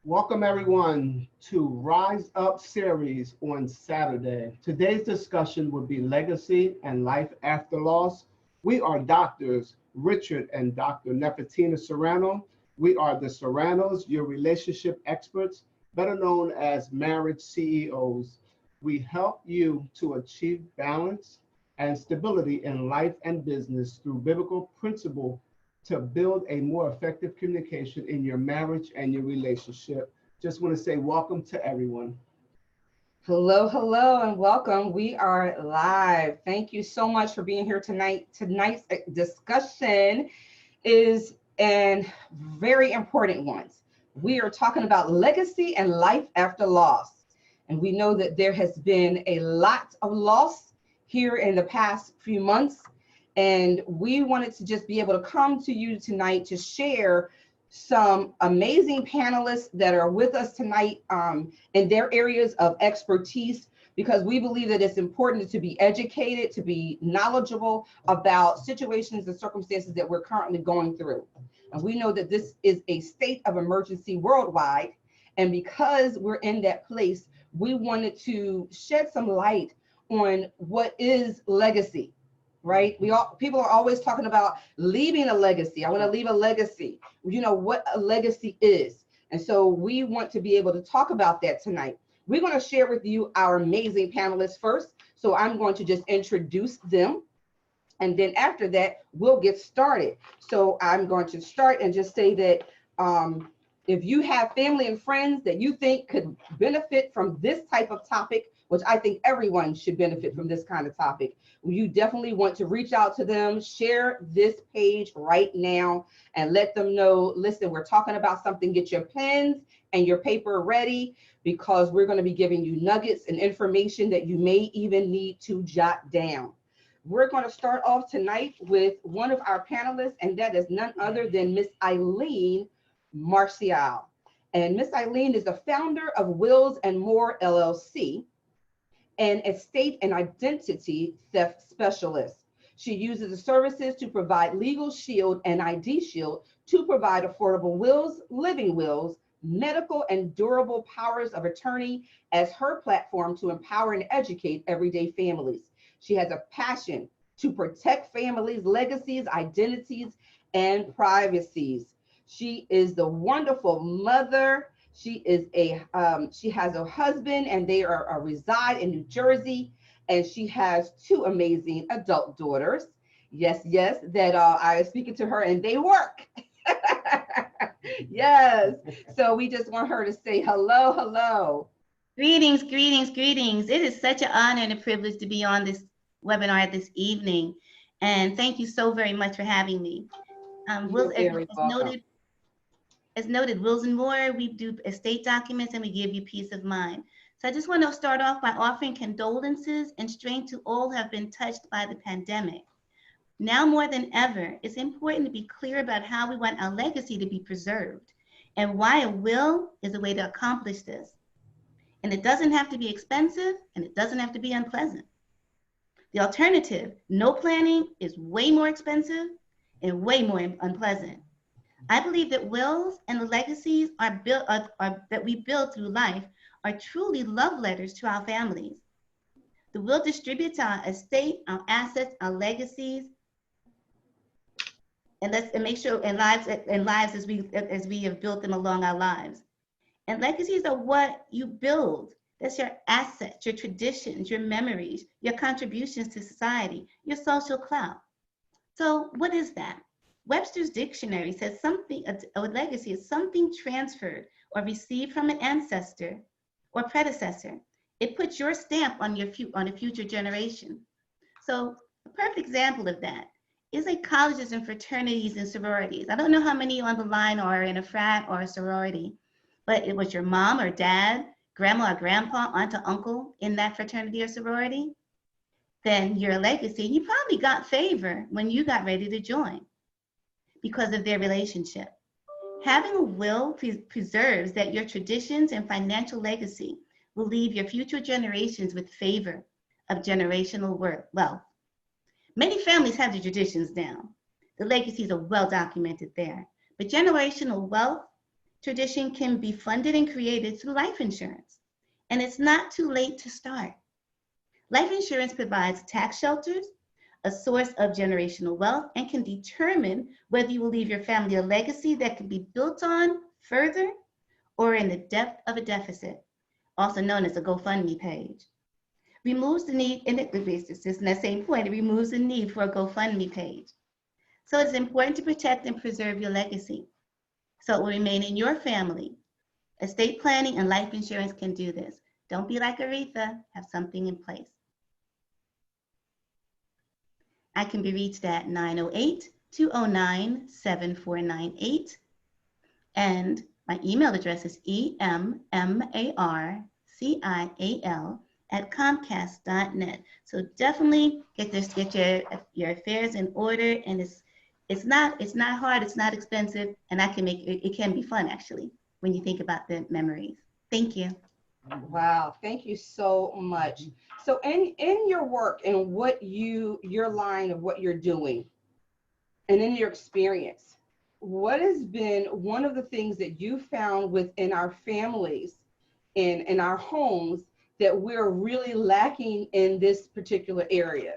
Welcome everyone to Rise Up series on Saturday. Today's discussion will be legacy and life after loss. We are doctors Richard and Dr. Nefertina Serrano. We are the Serranos, your relationship experts, better known as marriage CEOs. We help you to achieve balance and stability in life and business through biblical principle to build a more effective communication in your marriage and your relationship. Just want to say welcome to everyone. Hello, hello, and welcome. We are live. Thank you so much for being here tonight. Tonight's discussion is a very important one. We are talking about legacy and life after loss. And we know that there has been a lot of loss here in the past few months. And we wanted to just be able to come to you tonight to share some amazing panelists that are with us tonight in their areas of expertise, because we believe that it's important to be educated, to be knowledgeable about situations and circumstances that we're currently going through. And we know that this is a state of emergency worldwide. And because we're in that place, we wanted to shed some light on what is legacy. Right? People are always talking about leaving a legacy. I want to leave a legacy. You know what a legacy is. And so we want to be able to talk about that tonight. We're going to share with you our amazing panelists first. So I'm going to just introduce them. And then after that, we'll get started. So I'm going to start and just say that if you have family and friends that you think could benefit from this type of topic, which I think everyone should benefit from this kind of topic, you definitely want to reach out to them, share this page right now and let them know, listen, we're talking about something. Get your pens and your paper ready, because we're going to be giving you nuggets and information that you may even need to jot down. We're going to start off tonight with one of our panelists, and that is none other than Miss Eileen Marcial. And Miss Eileen is the founder of Wills and More LLC, an estate and identity theft specialist. She uses the services to provide Legal Shield and ID Shield to provide affordable wills, living wills, medical and durable powers of attorney as her platform to empower and educate everyday families. She has a passion to protect families' legacies, identities, and privacies. She is the wonderful mother. She has a husband, and they reside in New Jersey, and she has two amazing adult daughters. Yes, that I was speaking to her, and they work. Yes. So we just want her to say hello, hello. Greetings. It is such an honor and a privilege to be on this webinar this evening, and thank you so very much for having me. As noted, Wills and More, we do estate documents and we give you peace of mind. So I just want to start off by offering condolences and strength to all who have been touched by the pandemic. Now more than ever, it's important to be clear about how we want our legacy to be preserved and why a will is a way to accomplish this. And it doesn't have to be expensive, and it doesn't have to be unpleasant. The alternative, no planning, is way more expensive and way more unpleasant. I believe that wills and the legacies that we build through life are truly love letters to our families. The will distributes our estate, our assets, our legacies, and make sure lives as we have built them along our lives. And legacies are what you build. That's your assets, your traditions, your memories, your contributions to society, your social clout. So what is that? Webster's dictionary says a legacy is something transferred or received from an ancestor or predecessor. It puts your stamp on a future generation. So a perfect example of that is like colleges and fraternities and sororities. I don't know how many on the line are in a frat or a sorority, but it was your mom or dad, grandma or grandpa, aunt or uncle in that fraternity or sorority. Then your legacy, you probably got favor when you got ready to join, because of their relationship. Having a will preserves that your traditions and financial legacy will leave your future generations with favor of generational wealth. Many families have the traditions down. The legacies are well documented there. But generational wealth Tradition can be funded and created through life insurance, and it's not too late to start. Life insurance provides tax shelters, a source of generational wealth, and can determine whether you will leave your family a legacy that can be built on further or in the depth of a deficit, also known as a GoFundMe page. Removes the need, and it's just that same point, it removes the need for a GoFundMe page. So it's important to protect and preserve your legacy, so it will remain in your family. Estate planning and life insurance can do this. Don't be like Aretha, have something in place. I can be reached at 908-209-7498. And my email address is emmarcial@comcast.net. So definitely get your affairs in order, and it's not hard, it's not expensive, and it can be fun actually when you think about the memories. Thank you. Wow, thank you so much. So in your work and your line of what you're doing, and in your experience, what has been one of the things that you found within our families, in our homes, that we're really lacking in this particular area?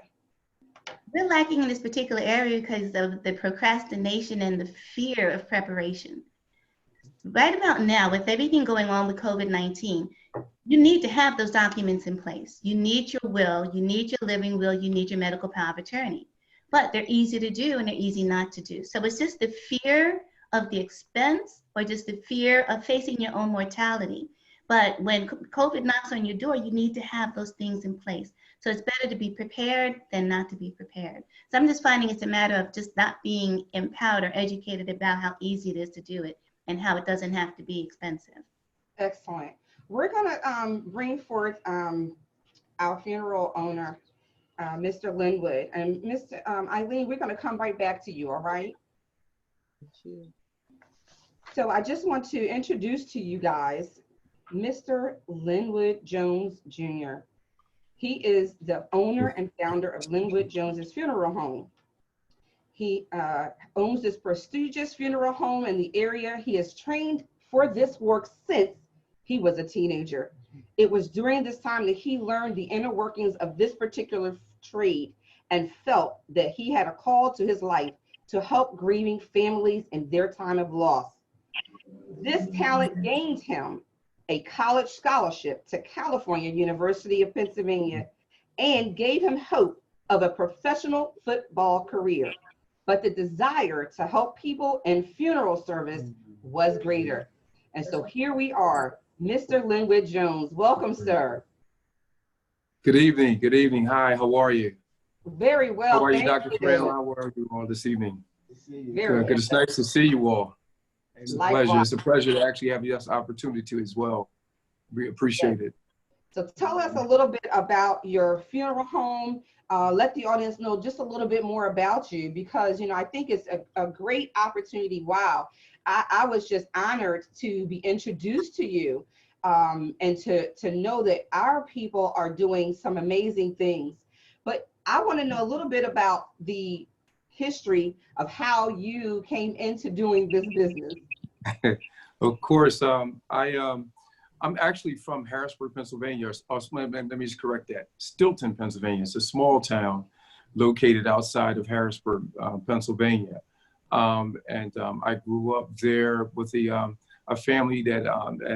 We're lacking in this particular area because of the procrastination and the fear of preparation. Right about now, with everything going on with COVID-19, you need to have those documents in place. You need your will, you need your living will, you need your medical power of attorney. But they're easy to do and they're easy not to do. So it's just the fear of the expense, or just the fear of facing your own mortality. But when COVID knocks on your door, you need to have those things in place. So it's better to be prepared than not to be prepared. So I'm just finding it's a matter of just not being empowered or educated about how easy it is to do it and how it doesn't have to be expensive. Excellent. We're gonna bring forth our funeral owner, Mr. Linwood. And Mr. Eileen, we're gonna come right back to you, all right? So I just want to introduce to you guys Mr. Linwood Jones Jr. He is the owner and founder of Linwood Jones's Funeral Home. He owns this prestigious funeral home in the area. He has trained for this work since he was a teenager. It was during this time that he learned the inner workings of this particular trade and felt that he had a call to his life to help grieving families in their time of loss. This talent gained him a college scholarship to California University of Pennsylvania and gave him hope of a professional football career. But the desire to help people in funeral service was greater. And so here we are, Mr. Linwood Jones. Welcome, sir. Good evening. Good evening. Hi, how are you? Very well. How are you, Dr. Frail? How are you all this evening? Very good. It's nice to see you all. It's a Likewise. pleasure. It's a pleasure to actually have this opportunity as well. We appreciate it. So tell us a little bit about your funeral home. Let the audience know just a little bit more about you, because, you know, I think it's a great opportunity. Wow. I was just honored to be introduced to you and to know that our people are doing some amazing things. But I want to know a little bit about the history of how you came into doing this business. Of course, I'm actually from Harrisburg, Pennsylvania. Let me just correct that. Stilton, Pennsylvania. It's a small town located outside of Harrisburg, Pennsylvania. I grew up there with a family that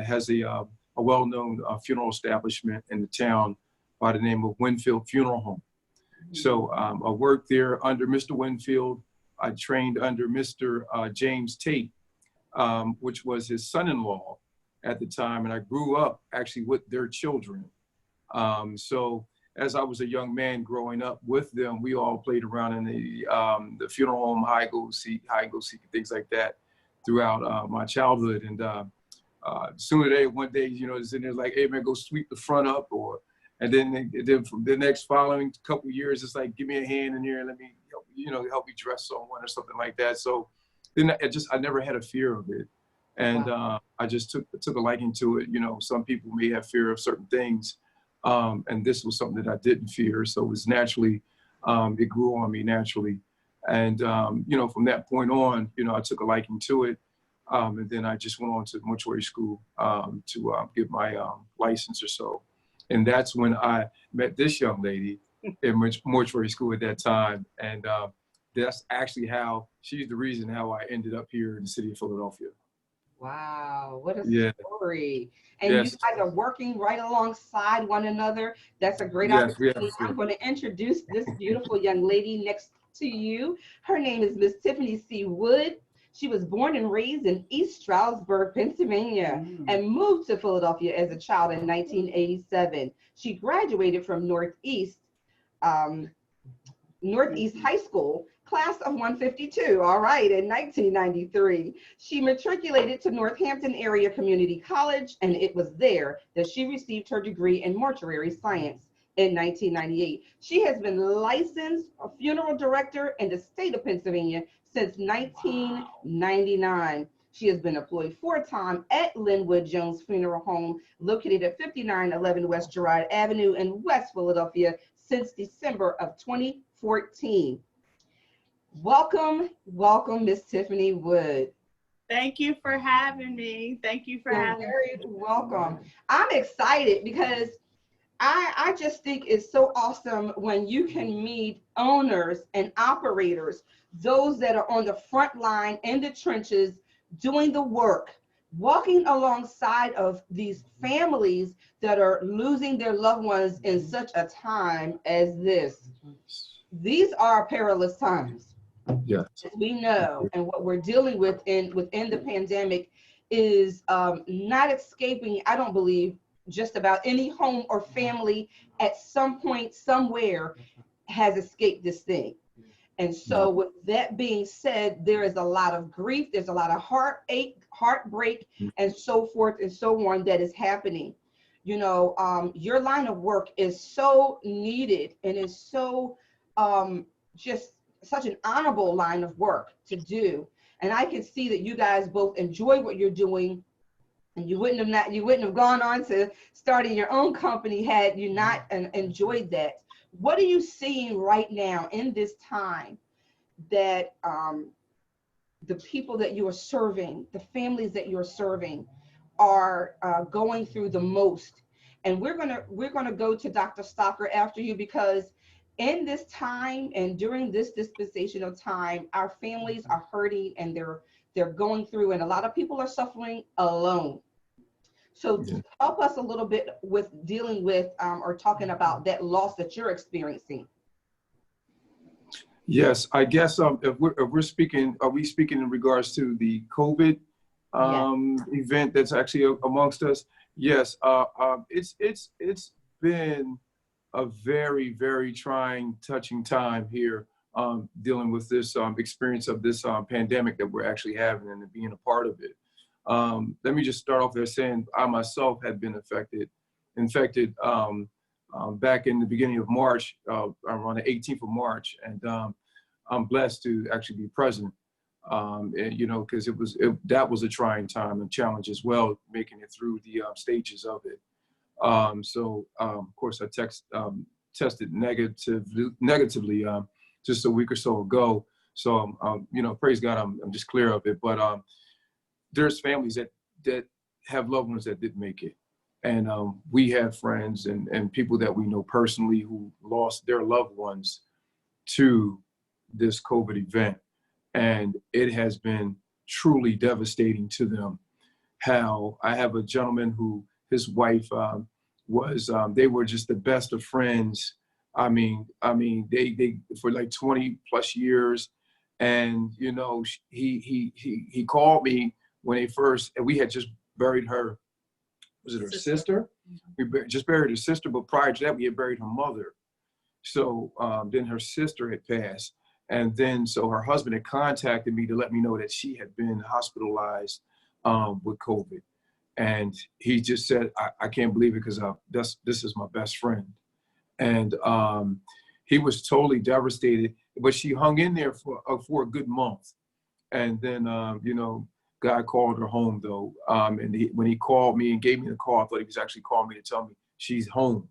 has a well-known funeral establishment in the town by the name of Winfield Funeral Home. So I worked there under Mr. Winfield. I trained under Mr. James Tate, which was his son-in-law at the time, and I grew up actually with their children. So as I was a young man growing up with them, we all played around in the funeral home, hide go seek, things like that throughout my childhood. And one day, you know, it's in there like, hey man, go sweep the front up, and then from the next following couple of years, it's like, give me a hand in here and let me help me dress someone or something like that. So then I never had a fear of it. And I just took a liking to it. You know, some people may have fear of certain things. And this was something that I didn't fear. So it was naturally, it grew on me naturally. And, from that point on, I took a liking to it. And then I just went on to mortuary school to get my license or so. And that's when I met this young lady in mortuary school at that time. And that's actually how, she's the reason how I ended up here in the city of Philadelphia. Wow, what a Yeah. story. And you Yes. guys are working right alongside one another. That's a great Yes, we opportunity. have. I'm going to introduce this beautiful young lady next to you. Her name is Miss Tiffany C. Wood. She was born and raised in East Stroudsburg, Pennsylvania, and moved to Philadelphia as a child in 1987. She graduated from Northeast High School, class of 152, all right, in 1993. She matriculated to Northampton Area Community College, and it was there that she received her degree in mortuary science in 1998. She has been licensed a funeral director in the state of Pennsylvania since 1999. She has been employed full-time at Linwood Jones Funeral Home, located at 5911 West Girard Avenue in West Philadelphia since December of 2014. Welcome, welcome, Miss Tiffany Wood. Thank you for having me. Thank you for You're having me. very welcome. I'm excited because I just think it's so awesome when you can meet owners and operators, those that are on the front line in the trenches doing the work, walking alongside of these families that are losing their loved ones in such a time as this. These are perilous times. Yes. We know, and what we're dealing with within the pandemic is not escaping, I don't believe, just about any home or family at some point somewhere has escaped this thing. And so with that being said, there is a lot of grief, there's a lot of heartache, heartbreak, and so forth and so on that is happening. You know, your line of work is so needed and is so just such an honorable line of work to do. And I can see that you guys both enjoy what you're doing, and you wouldn't have gone on to starting your own company had you not enjoyed that. What are you seeing right now in this time that the people that you are serving, the families that you're serving, are going through the most? And we're gonna go to Dr. Stocker after you, because in this time and during this dispensation of time, our families are hurting and they're going through, and a lot of people are suffering alone. So help us a little bit with dealing with or talking about that loss that you're experiencing. Yes, I guess if we're speaking, are we speaking in regards to the COVID event that's actually amongst us? Yes, it's been a very, very trying, touching time here, dealing with this experience of this pandemic that we're actually having and being a part of it. Let me just start off there saying I myself had been infected back in the beginning of March, around the 18th of March, and I'm blessed to actually be present. And, you know, because that was a trying time and challenge as well, making it through the stages of it. Of course, I tested negatively just a week or so ago. So, you know, praise God, I'm just clear of it. But there's families that have loved ones that didn't make it. And we have friends and people that we know personally who lost their loved ones to this COVID event. And it has been truly devastating to them. How I have a gentleman who his wife they were just the best of friends. I mean, they for like 20 plus years. And, you know, he called me when they first, and we had just buried her, was it her sister? We just buried her sister, but prior to that, we had buried her mother. So then her sister had passed. And then, so her husband had contacted me to let me know that she had been hospitalized with COVID. And he just said, I can't believe it because this is my best friend. And he was totally devastated, but she hung in there for a good month. And then, you know, God called her home though. And when he called me and gave me the call, I thought he was actually calling me to tell me she's home.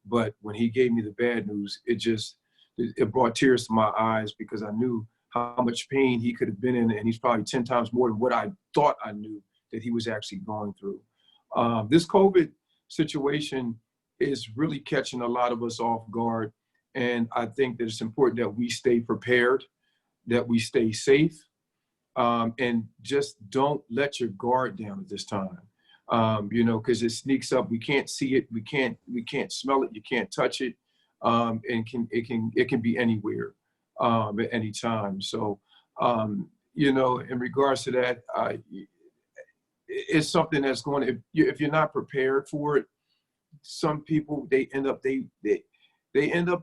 But when he gave me the bad news, it brought tears to my eyes because I knew how much pain he could have been in, and he's probably 10 times more than what I thought I knew that he was actually going through. This COVID situation is really catching a lot of us off guard. And I think that it's important that we stay prepared, that we stay safe, and just don't let your guard down at this time. Because it sneaks up. We can't see it. We can't smell it. You can't touch it. And it can be anywhere at any time. So, in regards to that, it's something that's going to, if you're not prepared for it, some people, they end up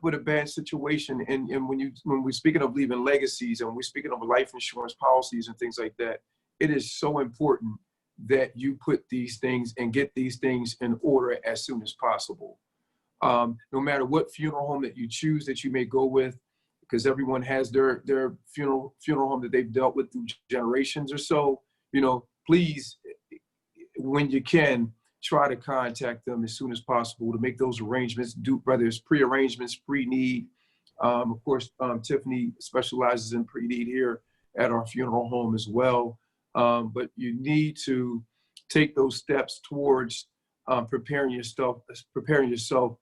with a bad situation. And when we're speaking of leaving legacies and we're speaking of life insurance policies and things like that, it is so important that you put these things and get these things in order as soon as possible. No matter what funeral home that you choose that you may go with, because everyone has their funeral home that they've dealt with through generations or so, please, when you can, try to contact them as soon as possible to make those arrangements, whether it's pre-arrangements, pre-need. Of course, Tiffany specializes in pre-need here at our funeral home as well. But you need to take those steps towards preparing yourself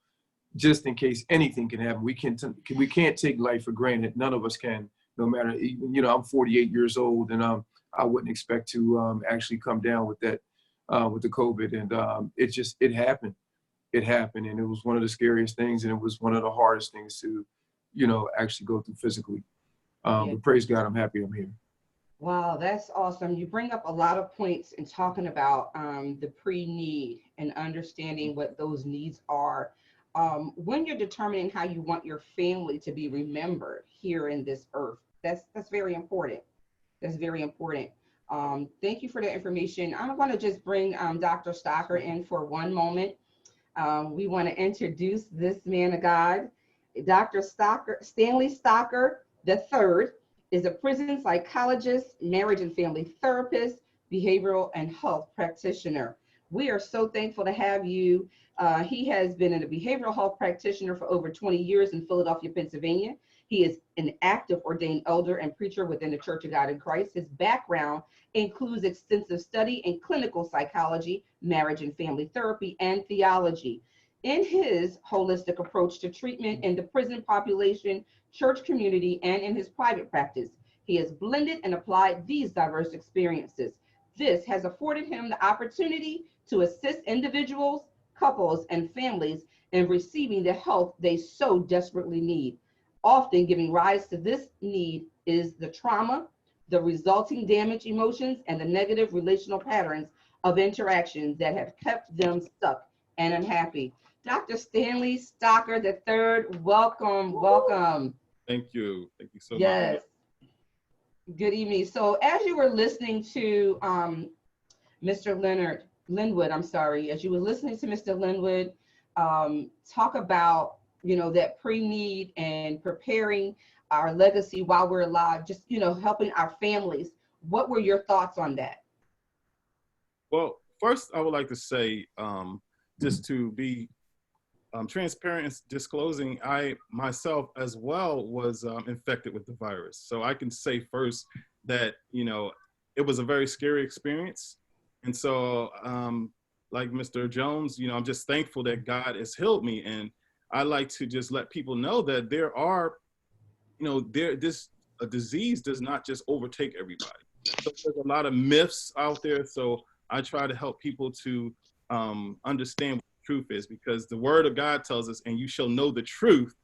just in case anything can happen. We can't take life for granted. None of us can, no matter, I'm 48 years old, and I wouldn't expect to actually come down with that, with the COVID. And it happened. It happened. And it was one of the scariest things. And it was one of the hardest things to, actually go through physically. But praise God, I'm happy I'm here. Wow, that's awesome. You bring up a lot of points in talking about the pre-need and understanding what those needs are. When you're determining how you want your family to be remembered here in this earth, that's very important. That's very important. Thank you for that information. I want to just bring Dr. Stocker in for one moment. We want to introduce this man of God. Dr. Stanley Stocker III is a prison psychologist, marriage and family therapist, behavioral and health practitioner. We are so thankful to have you. He has been a behavioral health practitioner for over 20 years in Philadelphia, Pennsylvania. He is an active ordained elder and preacher within the Church of God in Christ. His background includes extensive study in clinical psychology, marriage and family therapy, and theology. In his holistic approach to treatment in the prison population, church community, and in his private practice, he has blended and applied these diverse experiences. This has afforded him the opportunity to assist individuals, couples, and families in receiving the help they so desperately need. Often giving rise to this need is the trauma, the resulting damage emotions, and the negative relational patterns of interactions that have kept them stuck and unhappy. Dr. Stanley Stocker III, welcome. Thank you so much. Yes. Good evening. So as you were listening to Mr. Linwood, as you were listening to Mr. Linwood talk about, that pre-need and preparing our legacy while we're alive, just, helping our families, what were your thoughts on that? Well, first I would like to say, just to be transparent and disclosing, I myself as well was infected with the virus. So I can say first that, it was a very scary experience. And so like Mr. Jones, I'm just thankful that God has healed me. And I like to just let people know that there are, a disease does not just overtake everybody. So there's a lot of myths out there. So I try to help people to understand what the truth is, because the word of God tells us, and you shall know the truth,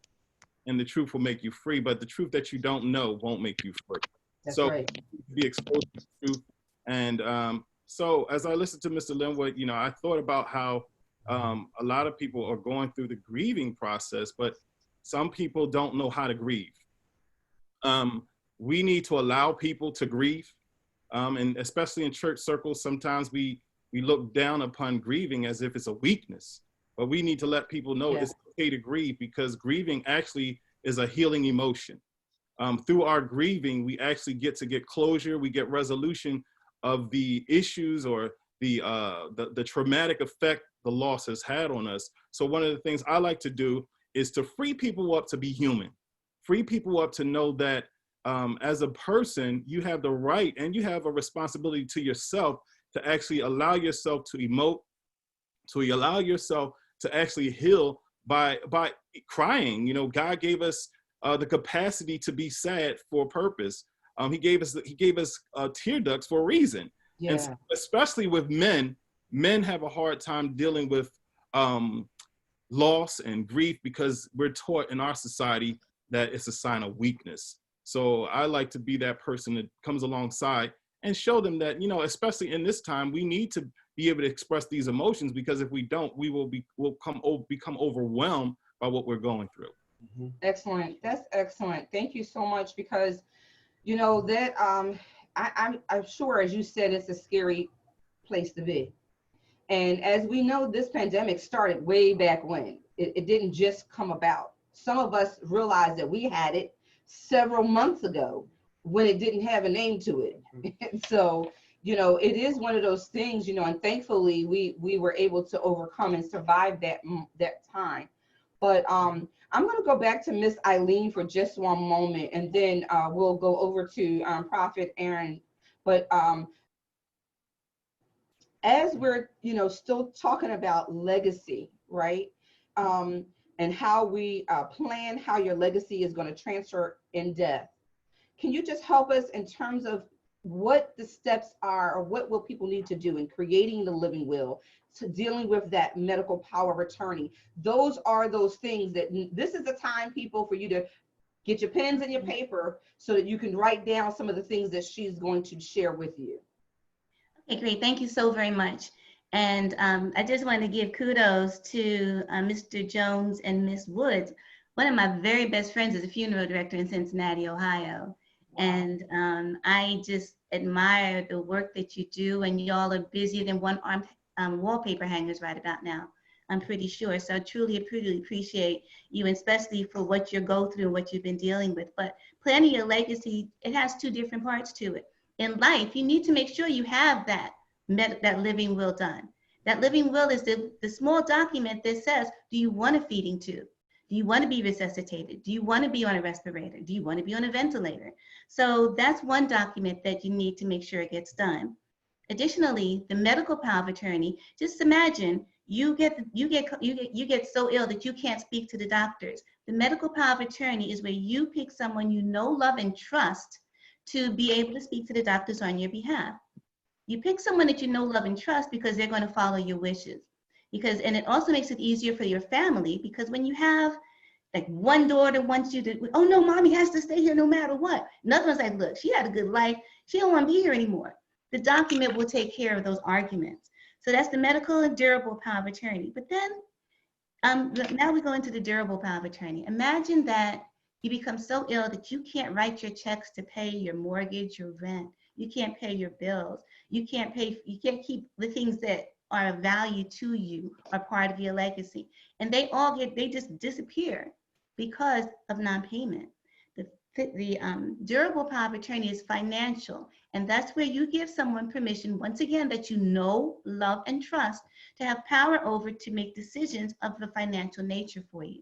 and the truth will make you free. But the truth that you don't know won't make you free. That's so right. Be exposed to the truth. And so as I listened to Mr. Linwood, I thought about how a lot of people are going through the grieving process, but some people don't know how to grieve. We need to allow people to grieve. And especially in church circles, sometimes we look down upon grieving as if it's a weakness, but we need to let people know it's okay to grieve, because grieving actually is a healing emotion. Through our grieving, we actually get closure, we get resolution of the issues or the traumatic effect the loss has had on us. So one of the things I like to do is to free people up to be human, free people up to know that as a person, you have the right and you have a responsibility to yourself to actually allow yourself to emote, to allow yourself to actually heal by crying. You know, God gave us the capacity to be sad for a purpose. He gave us tear ducts for a reason. Yeah. And so, especially with men have a hard time dealing with loss and grief because we're taught in our society that it's a sign of weakness. So I like to be that person that comes alongside and show them that, you know, especially in this time, we need to be able to express these emotions, because if we don't, we'll become overwhelmed by what we're going through. Mhm. Excellent. That's excellent. Thank you so much, because, you know, that I'm sure, as you said, it's a scary place to be. And as we know, this pandemic started way back when. It didn't just come about. Some of us realized that we had it several months ago when it didn't have a name to it. And so, you know, it is one of those things, you know, and thankfully we were able to overcome and survive that time. But I'm going to go back to Miss Eileen for just one moment, and then we'll go over to Prophet Aaron. But as we're, you know, still talking about legacy, right? And how we plan how your legacy is going to transfer in death. Can you just help us in terms of what the steps are, or what will people need to do in creating the living will, to dealing with that medical power of attorney? Those are those things that this is the time, people, for you to get your pens and your paper so that you can write down some of the things that she's going to share with you. Okay, great. Thank you so very much. And I just want to give kudos to Mr. Jones and Miss Woods. One of my very best friends is a funeral director in Cincinnati, Ohio. Wow. And I just admire the work that you do, and y'all are busier than one-armed wallpaper hangers right about now, I'm pretty sure. So I truly appreciate you, especially for what you go through and what you've been dealing with. But planning your legacy, it has two different parts to it. In life, you need to make sure you have that living will done. That living will is the small document that says, do you want a feeding tube? Do you want to be resuscitated? Do you want to be on a respirator? Do you want to be on a ventilator? So that's one document that you need to make sure it gets done. Additionally, the medical power of attorney, just imagine you get so ill that you can't speak to the doctors. The medical power of attorney is where you pick someone you know, love, and trust to be able to speak to the doctors on your behalf. You pick someone that you know, love, and trust because they're going to follow your wishes. And it also makes it easier for your family, because when you have like one daughter wants you to, oh no, mommy has to stay here no matter what. Another one's like, look, she had a good life. She don't want to be here anymore. The document will take care of those arguments. So that's the medical and durable power of attorney. But then now we go into the durable power of attorney. Imagine that you become so ill that you can't write your checks to pay your mortgage, your rent. You can't pay your bills. You can't keep the things that are of value to you or part of your legacy. And they just disappear because of non-payment. The durable power of attorney is financial, and that's where you give someone permission, once again, that you know, love, and trust, to have power over to make decisions of the financial nature for you.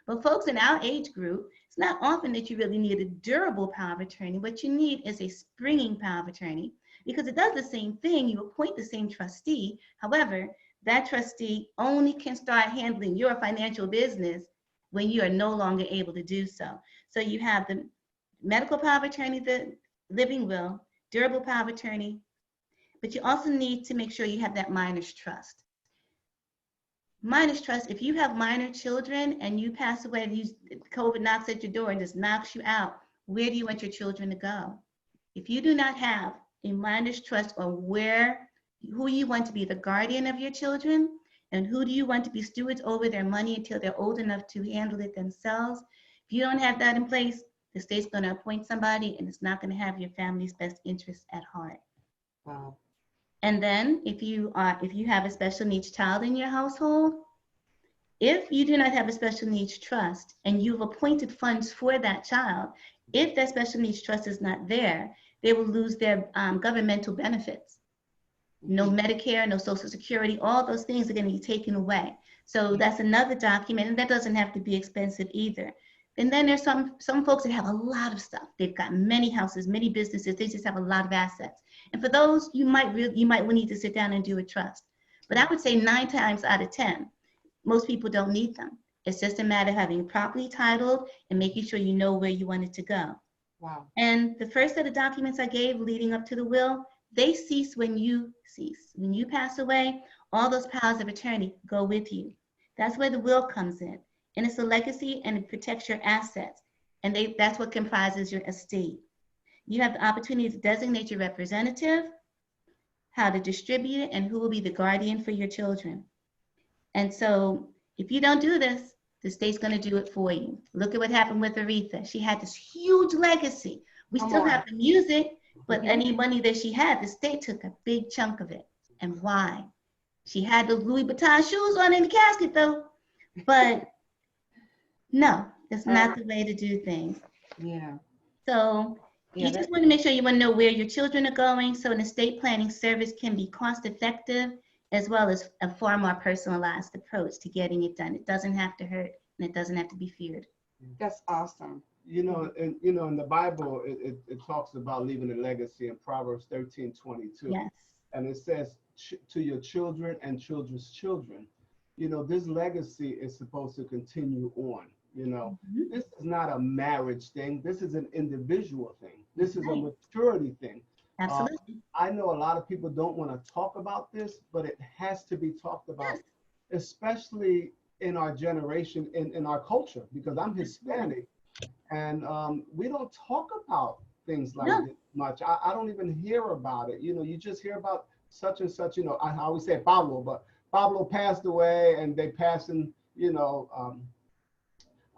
But folks in our age group, it's not often that you really need a durable power of attorney. What you need is a springing power of attorney, because it does the same thing. You appoint the same trustee. However, that trustee only can start handling your financial business when you are no longer able to do so. So you have the medical power of attorney, the living will, durable power of attorney, but you also need to make sure you have that minor's trust. Minor's trust, if you have minor children and you pass away, and COVID knocks at your door and just knocks you out, where do you want your children to go? If you do not have a minor's trust on who you want to be the guardian of your children, and who do you want to be stewards over their money until they're old enough to handle it themselves, if you don't have that in place, the state's going to appoint somebody, and it's not going to have your family's best interests at heart. Wow. And then if you have a special needs child in your household, if you do not have a special needs trust and you've appointed funds for that child, if that special needs trust is not there, they will lose their governmental benefits. No Medicare, no Social Security, all those things are going to be taken away. So that's another document, and that doesn't have to be expensive either. And then there's some folks that have a lot of stuff. They've got many houses, many businesses. They just have a lot of assets. And for those, you might need to sit down and do a trust. But I would say 9 times out of 10, most people don't need them. It's just a matter of having properly titled and making sure you know where you want it to go. Wow. And the first set of documents I gave leading up to the will, they cease when you cease. When you pass away, all those powers of attorney go with you. That's where the will comes in. And it's a legacy, and it protects your assets. And that's what comprises your estate. You have the opportunity to designate your representative, how to distribute it, and who will be the guardian for your children. And so if you don't do this, the state's going to do it for you. Look at what happened with Aretha. She had this huge legacy. We still have the music, but any money that she had, the state took a big chunk of it. And why? She had the Louis Vuitton shoes on in the casket, though. But no, that's not the way to do things. Yeah. So you just want to make sure you want to know where your children are going, so an estate planning service can be cost effective, as well as a far more personalized approach to getting it done. It doesn't have to hurt, and it doesn't have to be feared. That's awesome. You know, in the Bible, it talks about leaving a legacy in Proverbs 13:22. Yes. And it says to your children and children's children. You know, this legacy is supposed to continue on. You know, this is not a marriage thing. This is an individual thing. This is a maturity thing. Absolutely. I know a lot of people don't want to talk about this, but it has to be talked about, especially in our generation, in our culture, because I'm Hispanic, and we don't talk about things like this much. I don't even hear about it. You know, you just hear about such and such, you know, I always say Pablo, but Pablo passed away, and they passing, you know,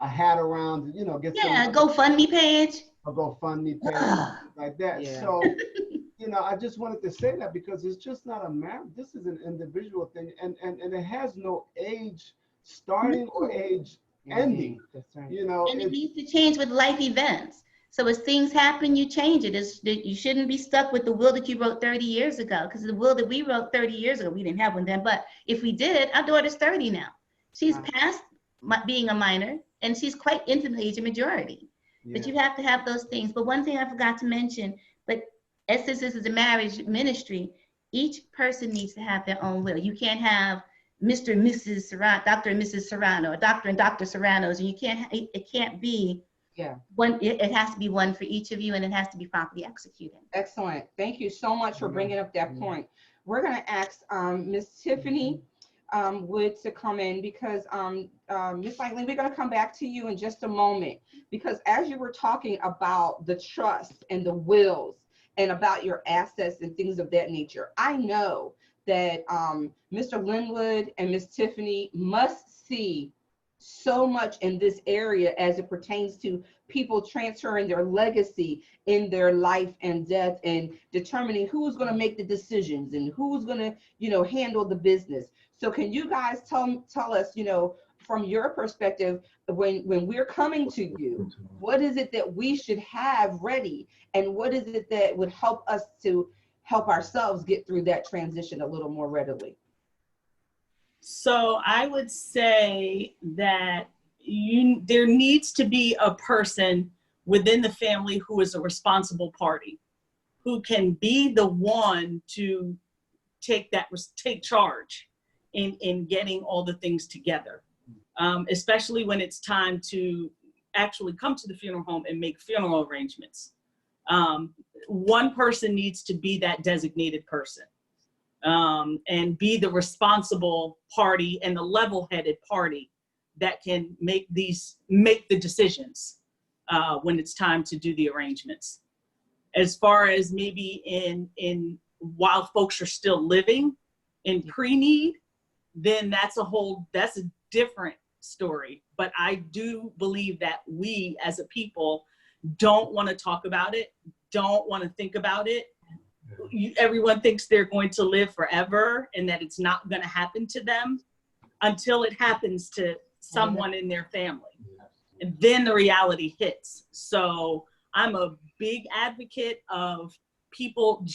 a hat around, you know, get a GoFundMe page. A GoFundMe page, like that. Yeah. So, you know, I just wanted to say that because it's just not a marriage. This is an individual thing, and it has no age starting or age ending. That's right. You know, And it needs to change with life events. So as things happen, you change it. You shouldn't be stuck with the will that you wrote 30 years ago, because the will that we wrote 30 years ago, we didn't have one then, but if we did, our daughter's 30 now. She's past being a minor, and she's quite into the age of majority. Yeah. But you have to have those things. But one thing I forgot to mention, but as this is a marriage ministry, each person needs to have their own will. You can't have Mr. and Mrs. Serrano, Dr. and Mrs. Serrano, or Dr. and Dr. Serranos, and it can't be one. It has to be one for each of you, and it has to be properly executed. Excellent. Thank you so much for bringing up that point. We're going to ask Miss Tiffany Wood to come in, because Miss Langley, we're going to come back to you in just a moment, because as you were talking about the trust and the wills and about your assets and things of that nature, I know that Mr. Linwood and Miss Tiffany must see so much in this area as it pertains to people transferring their legacy in their life and death, and determining who's going to make the decisions and who's going to, you know, handle the business. So can you guys tell us, you know, from your perspective, when we're coming to you, what is it that we should have ready, and what is it that would help us to help ourselves get through that transition a little more readily? So I would say that there needs to be a person within the family who is a responsible party, who can be the one to take charge in getting all the things together, especially when it's time to actually come to the funeral home and make funeral arrangements. One person needs to be that designated person, and be the responsible party and the level-headed party that can make the decisions when it's time to do the arrangements. As far as maybe in while folks are still living in pre-need, then that's a different story. But I do believe that we as a people don't want to talk about it, don't want to think about it. Everyone thinks they're going to live forever and that it's not going to happen to them until it happens to someone in their family. And then the reality hits. So I'm a big advocate of people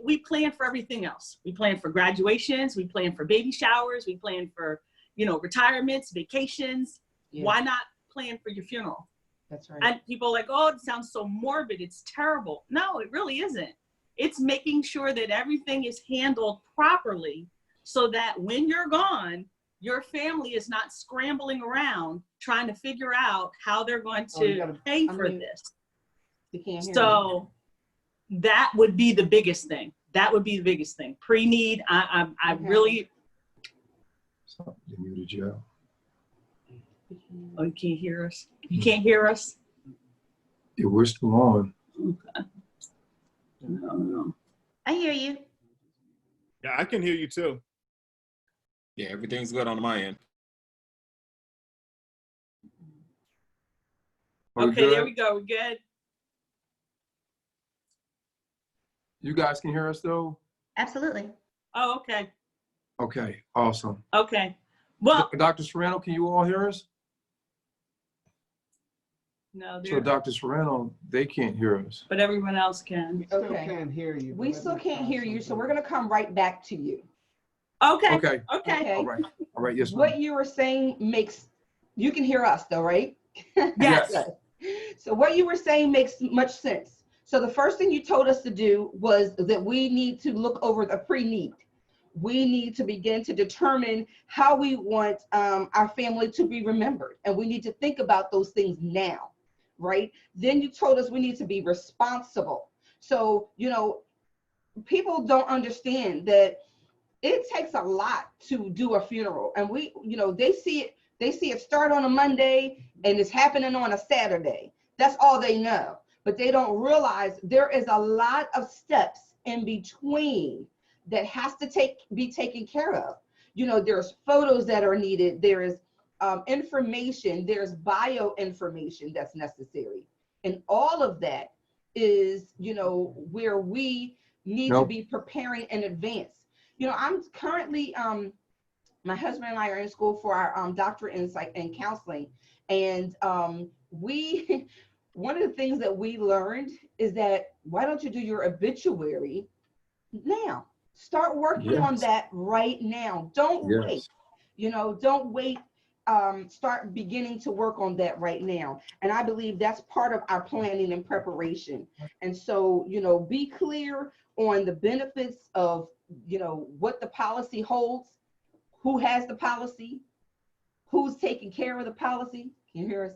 we plan for everything else. We plan for graduations, we plan for baby showers, we plan for, retirements, vacations. Yeah. Why not plan for your funeral. That's right. And people are like, oh, it sounds so morbid. It's terrible. No, it really isn't. It's making sure that everything is handled properly so that when you're gone, your family is not scrambling around trying to figure out how they're going to pay for this. You can't hear So that would be the biggest thing. That would be the biggest thing. Pre-need, I really. You muted you. Oh, you can't hear us? You can't hear us? Yeah, we're still on. Okay. No. I hear you. Yeah, I can hear you too. Yeah, everything's good on my end. Okay, there we go. We're good. You guys can hear us though? Absolutely. Oh, okay. Okay, awesome. Okay. Well, Dr. Serrano, can you all hear us? no, So Dr. Serrano, they can't hear us. but everyone else can. We still Okay. can't hear you. We still can't hear you, so we're going to come right back to you. Okay. Okay, Okay. all right, yes, ma'am. What you were saying you can hear us though, right? Yes. So what you were saying makes much sense. So the first thing you told us to do was that we need to look over the pre-need. We need to begin to determine how we want our family to be remembered. And we need to think about those things now, right? Then you told us we need to be responsible. So, people don't understand that it takes a lot to do a funeral. And they see it start on a Monday and it's happening on a Saturday. That's all they know. But they don't realize there is a lot of steps in between that has to be taken care of. There's photos that are needed. There is information. There's bio information that's necessary. And all of that is, where we need to be preparing in advance. I'm currently, my husband and I are in school for our doctorate in psych and counseling. And one of the things that we learned is that why don't you do your obituary now? Start working on that right now. Don't wait. Don't wait. Start beginning to work on that right now. And I believe that's part of our planning and preparation. And so, be clear on the benefits of, what the policy holds, who has the policy, who's taking care of the policy. Can you hear us?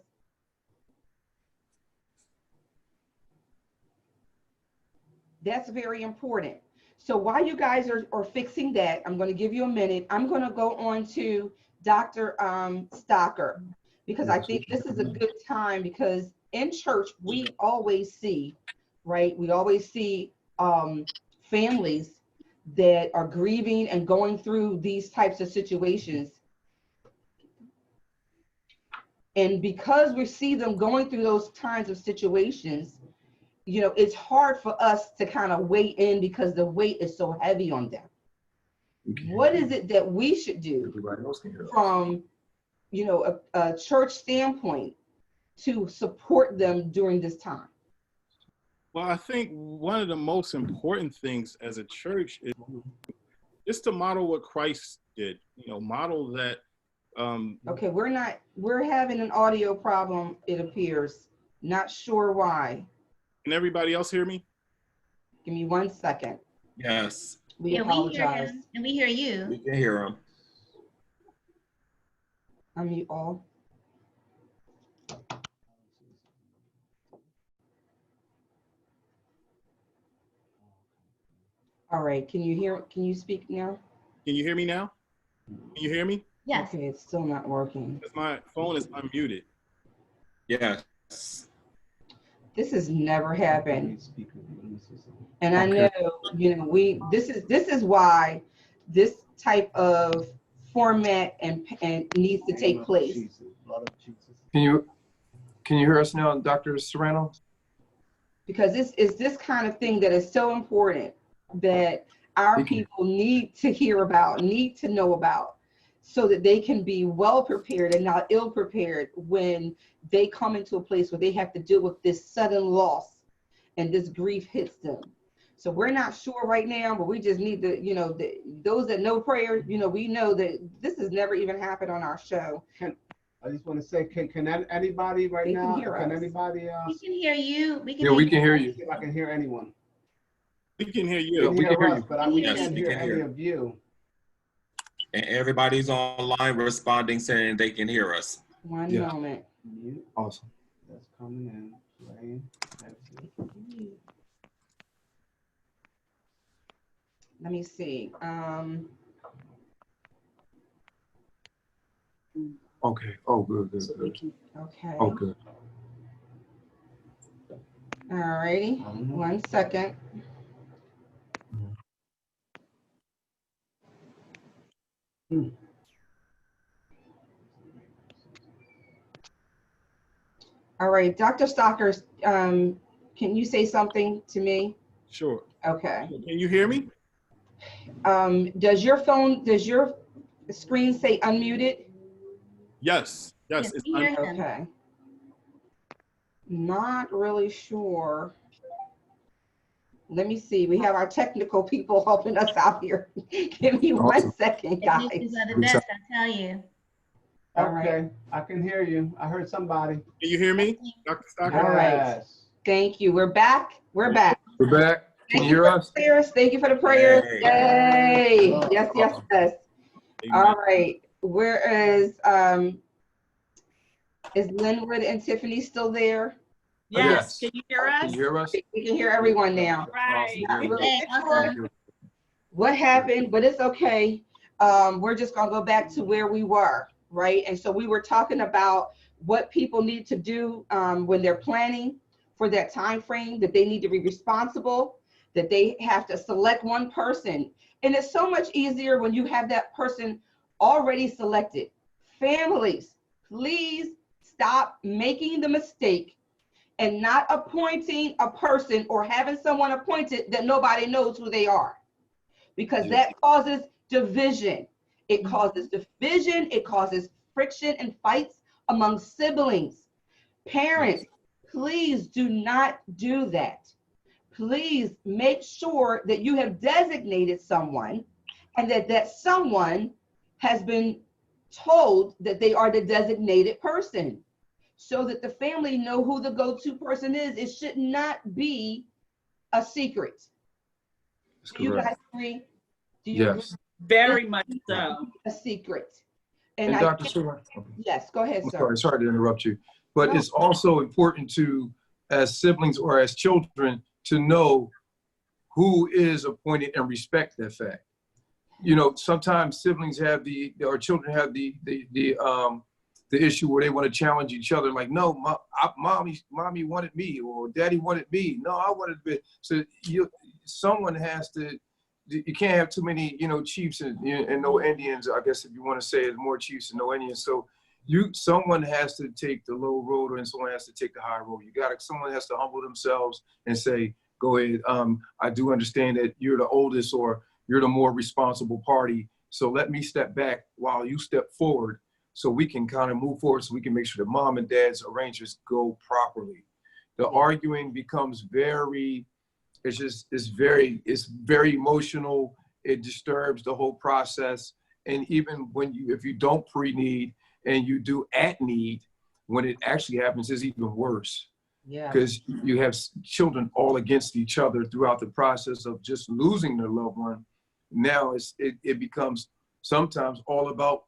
That's very important. So while you guys are fixing that, I'm going to give you a minute. I'm going to go on to Dr. Stocker, because I think this is a good time, because in church, we always see, right? We always see families that are grieving and going through these types of situations. And because we see them going through those kinds of situations, it's hard for us to kind of weigh in because the weight is so heavy on them. What is it that we should do from, a church standpoint to support them during this time? Well, I think one of the most important things as a church is just to model what Christ did, model that. Okay, we're having an audio problem, it appears. Not sure why. Can everybody else hear me? Give me 1 second. Yes. We apologize. We hear him, and we hear you. We can hear him. Unmute all. All right, can you speak now? Can you hear me now? Can you hear me? Yes. Okay, it's still not working. Because my phone is unmuted. Yes. This has never happened. And I know, this is why this type of format and needs to take place. Can you hear us now, Dr. Serrano? Because it's this kind of thing that is so important that our people need to hear about, need to know about, so that they can be well prepared and not ill prepared when they come into a place where they have to deal with this sudden loss and this grief hits them. So we're not sure right now, but we just need to, those that know prayer, we know that this has never even happened on our show. I just want to say, can anybody right They can now? hear Can us. anybody? We can hear you. We can Yeah, hear we you. can hear See you. if I can hear anyone. We can hear Yeah, you. Can we can hear hear us, you. but we Yes, can't we hear can any hear. of you. And everybody's online responding, saying they can hear us. One Yeah. moment. Mute. Awesome. That's coming in. Play. Exit. Let me see. Okay. Oh, good, good, good. Okay. Oh, good. All righty. 1 second. All right, Dr. Stockers, can you say something to me? Sure. Okay. Can you hear me? Does your screen say unmuted? Yes. Yes. Yes, It's we hear him. Okay. Not really sure. Let me see. We have our technical people helping us out here. Give me one Awesome. second, guys. Technicians are the Good best, I tell you. All right. Okay, I can hear you. I heard somebody. Can you hear me, Dr. Stocker? All right. Yes. Thank you. We're back. We're back. We're back. Can Thank you hear for the us? prayers. Thank you for the prayers. Yay. Yay. Yes, yes, yes. Amen. All right. Is Linwood and Tiffany still there? Yes. Yes. Can you hear us? Can you hear us? We can hear everyone now. Right. Not really Okay, sure awesome. what happened, but it's okay. We're just gonna go back to where we were, right? And so we were talking about what people need to do when they're planning for that time frame, that they need to be responsible, that they have to select one person. And it's so much easier when you have that person already selected. Families, please stop making the mistake and not appointing a person or having someone appointed that nobody knows who they are, because that causes division. It causes division, it causes friction and fights among siblings. Parents, please do not do that. Please make sure that you have designated someone and that someone has been told that they are the designated person, so that the family know who the go-to person is. It should not be a secret. That's Do you correct. guys agree? Do you agree? Yes. Very much so. A secret. And Dr. Serrano, Yes, go ahead, I'm sir. sorry to interrupt you, but No. it's also important to, as siblings or as children, to know who is appointed and respect that fact. You know, sometimes siblings have or children have the issue where they want to challenge each other, like, no, mommy wanted me, or daddy wanted me. No, I wanted to be. So someone has to. You can't have too many, chiefs and no Indians. I guess if you want to say it, more chiefs and no Indians. So someone has to take the low road, and someone has to take the high road. Someone has to humble themselves and say, go ahead. I do understand that you're the oldest, or you're the more responsible party. So let me step back while you step forward, so we can kind of move forward, so we can make sure that mom and dad's arrangements go properly. The arguing becomes it's very emotional. It disturbs the whole process. And even if you don't pre-need and you do at need, when it actually happens, it's even worse. Yeah. Because you have children all against each other throughout the process of just losing their loved one. Now it becomes sometimes all about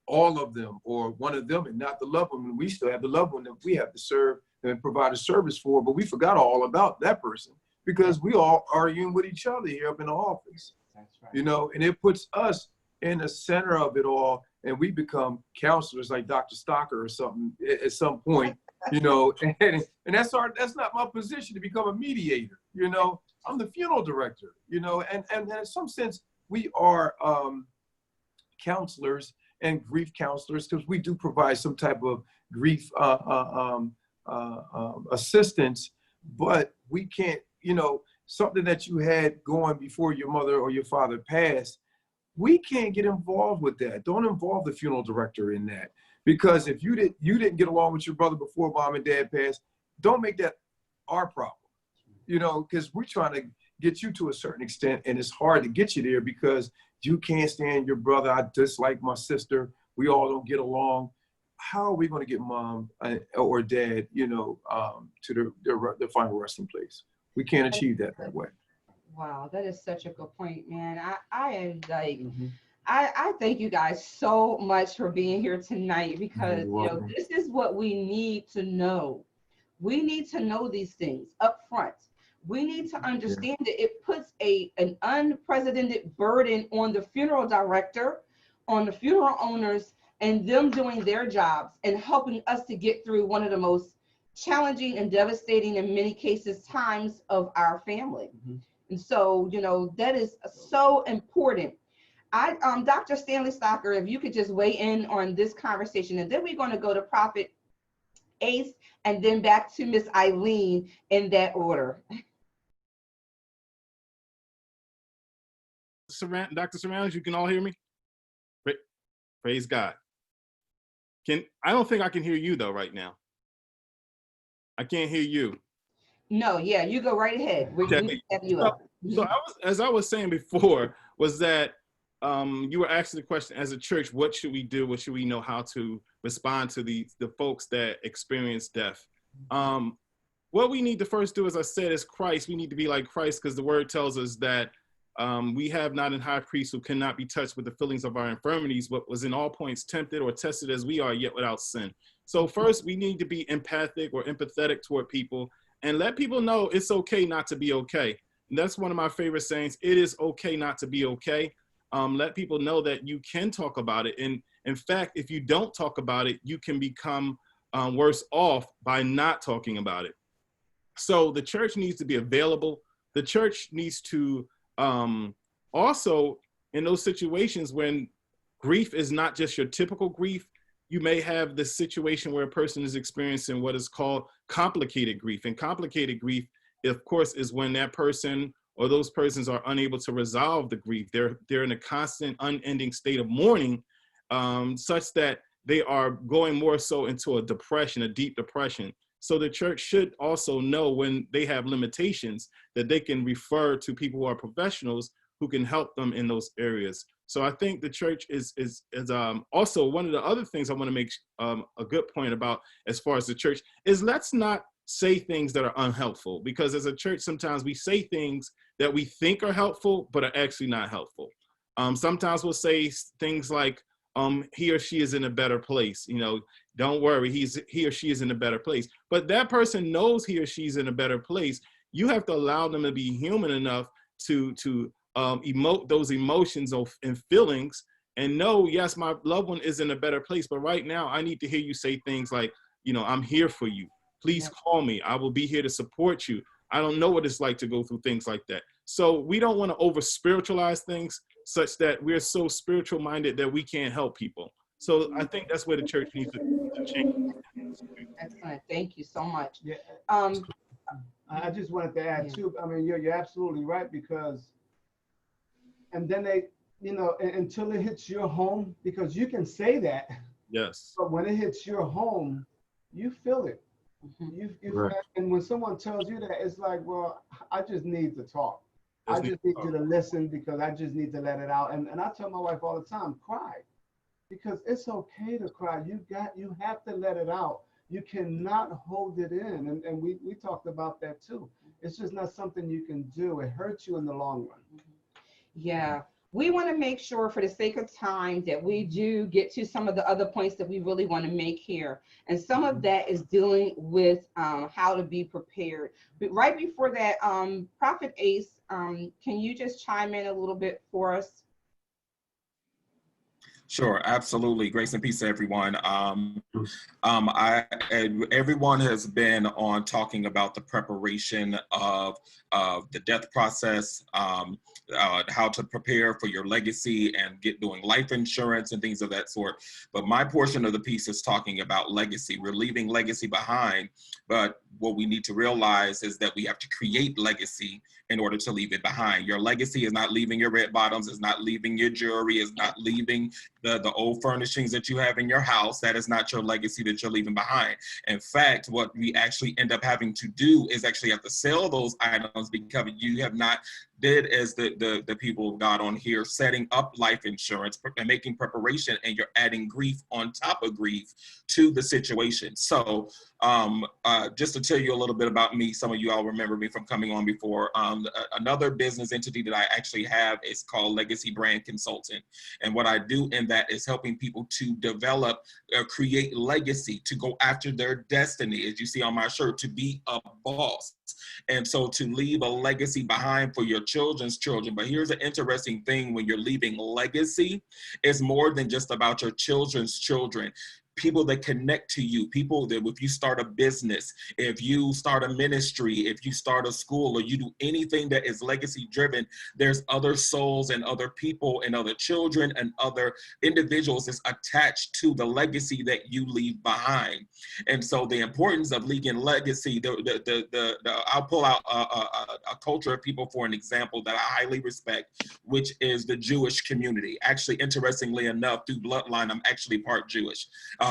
all of them, or one of them, and not the loved one. We still have the loved one that we have to serve and provide a service for, but we forgot all about that person, because we all arguing with each other here up in the office. That's right. And it puts us in the center of it all, and we become counselors like Dr. Stocker or something at some point, and that's not my position, to become a mediator. I'm the funeral director, and in some sense we are counselors and grief counselors, because we do provide some type of grief assistance, but we can't, something that you had going before your mother or your father passed, we can't get involved with that. Don't involve the funeral director in that, because if you didn't get along with your brother before mom and dad passed, don't make that our problem, because we're trying to get you to a certain extent, and it's hard to get you there because you can't stand your brother. I dislike my sister. We all don't get along. how are we going to get mom or dad, to the final resting place? We can't achieve that way. Wow, that is such a good point, man. I am like, I thank you guys so much for being here tonight, because this is what we need to know. We need to know these things up front. We need to understand that it puts an unprecedented burden on the funeral director, on the funeral owners, and them doing their jobs and helping us to get through one of the most challenging and devastating, in many cases, times of our family. And so, that is so important. Dr. Stanley Stocker, if you could just weigh in on this conversation, and then we're going to go to Prophet Ace and then back to Miss Eileen in that order. Dr. Serrano, you can all hear me? Praise God. I don't think I can hear you though right now. I can't hear you. No, yeah, you go right ahead. We have you up. So as I was saying before, was that you were asking the question, as a church, what should we do? What should we know how to respond to the folks that experience death? What we need to first do, as I said, is Christ. We need to be like Christ, because the word tells us that we have not an high priest who cannot be touched with the feelings of our infirmities, but was in all points tempted or tested as we are, yet without sin. So first, we need to be empathic or empathetic toward people and let people know it's okay not to be okay. And that's one of my favorite sayings. It is okay not to be okay. Let people know that you can talk about it. And in fact, if you don't talk about it, you can become worse off by not talking about it. So the church needs to be available. The church needs to also, in those situations when grief is not just your typical grief, you may have the situation where a person is experiencing what is called complicated grief. And complicated grief, of course, is when that person or those persons are unable to resolve the grief. They're in a constant, unending state of mourning, such that they are going more so into a depression, a deep depression. So the church should also know when they have limitations that they can refer to people who are professionals who can help them in those areas. So I think the church is also one of the other things I want to make a good point about as far as the church is, let's not say things that are unhelpful, because as a church, sometimes we say things that we think are helpful, but are actually not helpful. Sometimes we'll say things like, he or she is in a better place. Don't worry, he or she is in a better place. But that person knows he or she's in a better place. You have to allow them to be human enough to emote those emotions and feelings and know, yes, my loved one is in a better place, but right now I need to hear you say things like, I'm here for you. Please call me. I will be here to support you. I don't know what it's like to go through things like that. So we don't want to over spiritualize things such that we're so spiritual minded that we can't help people. So I think that's where the church needs to change. Excellent. Thank you so much. Yeah. I just wanted to add too. I mean, you're absolutely right, because, and then they, until it hits your home, because you can say that. Yes. But when it hits your home, you feel it. Right. And when someone tells you that, it's like, well, I just need to talk. I just need you to listen, because I just need to let it out. And I tell my wife all the time, cry, because it's okay to cry. You have to let it out. You cannot hold it in. And we talked about that too. It's just not something you can do. It hurts you in the long run. Yeah. We want to make sure, for the sake of time, that we do get to some of the other points that we really want to make here. And some of that is dealing with how to be prepared. But right before that, Prophet Ace, can you just chime in a little bit for us? Sure, absolutely. Grace and peace to everyone. Everyone has been on talking about the preparation of the death process, how to prepare for your legacy and doing life insurance and things of that sort. But my portion of the piece is talking about legacy. We're leaving legacy behind, but what we need to realize is that we have to create legacy in order to leave it behind. Your legacy is not leaving your red bottoms, is not leaving your jewelry, is not leaving the old furnishings that you have in your house. That is not your legacy that you're leaving behind. In fact, what we actually end up having to do is actually have to sell those items, because you have not did as the people of God on here, setting up life insurance and making preparation, and you're adding grief on top of grief to the situation. So just to tell you a little bit about me, some of you all remember me from coming on before. Another business entity that I actually have is called Legacy Brand Consultant. And what I do in that is helping people to develop, create legacy, to go after their destiny, as you see on my shirt, to be a boss. And so to leave a legacy behind for your children's children. But here's an interesting thing: when you're leaving legacy, it's more than just about your children's children. People that connect to you, people that if you start a business, if you start a ministry, if you start a school, or you do anything that is legacy driven, there's other souls and other people and other children and other individuals that's attached to the legacy that you leave behind. And so the importance of leaving legacy, I'll pull out a culture of people for an example that I highly respect, which is the Jewish community. Actually, interestingly enough, through bloodline, I'm actually part Jewish.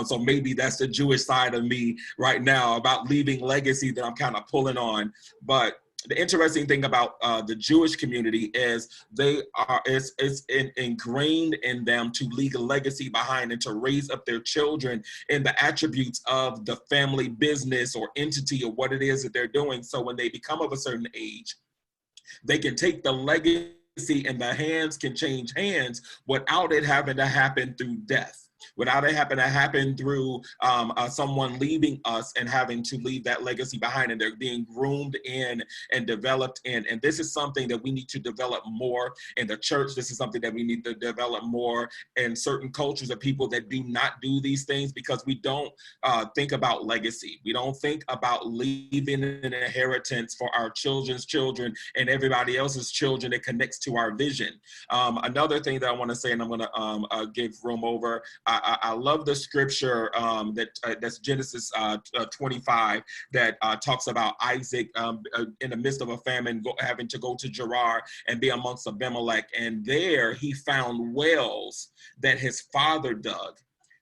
So maybe that's the Jewish side of me right now about leaving legacy that I'm kind of pulling on. But the interesting thing about the Jewish community is it's ingrained in them to leave a legacy behind and to raise up their children in the attributes of the family business or entity or what it is that they're doing. So when they become of a certain age, they can take the legacy and the hands can change hands without it having to happen through death. Without it having to happen through someone leaving us and having to leave that legacy behind, and they're being groomed in and developed in. And this is something that we need to develop more in the church. This is something that we need to develop more in certain cultures of people that do not do these things, because we don't think about legacy. We don't think about leaving an inheritance for our children's children and everybody else's children that connects to our vision. Another thing that I want to say, and I'm going to give room over, I love the scripture that's Genesis 25 that talks about Isaac in the midst of a famine having to go to Gerar and be amongst Abimelech. And there he found wells that his father dug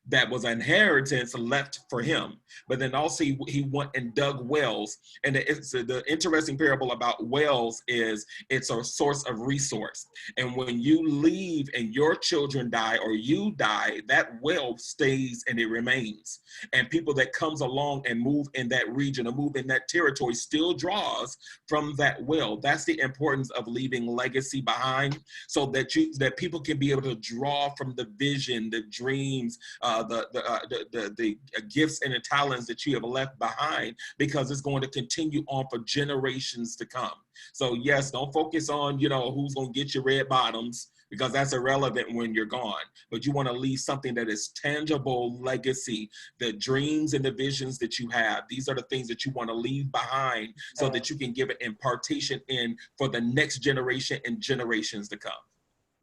that was an inheritance left for him. But then also he went and dug wells. And the interesting parable about wells is it's a source of resource. And when you leave and your children die or you die, that well stays and it remains. And people that comes along and move in that region or move in that territory still draws from that well. That's the importance of leaving legacy behind, so that people can be able to draw from the vision, the dreams, the gifts and the talents that you have left behind, because it's going to continue on for generations to come. So yes, don't focus on, who's going to get your red bottoms, because that's irrelevant when you're gone. But you want to leave something that is tangible legacy, the dreams and the visions that you have. These are the things that you want to leave behind so that you can give it impartation in for the next generation and generations to come.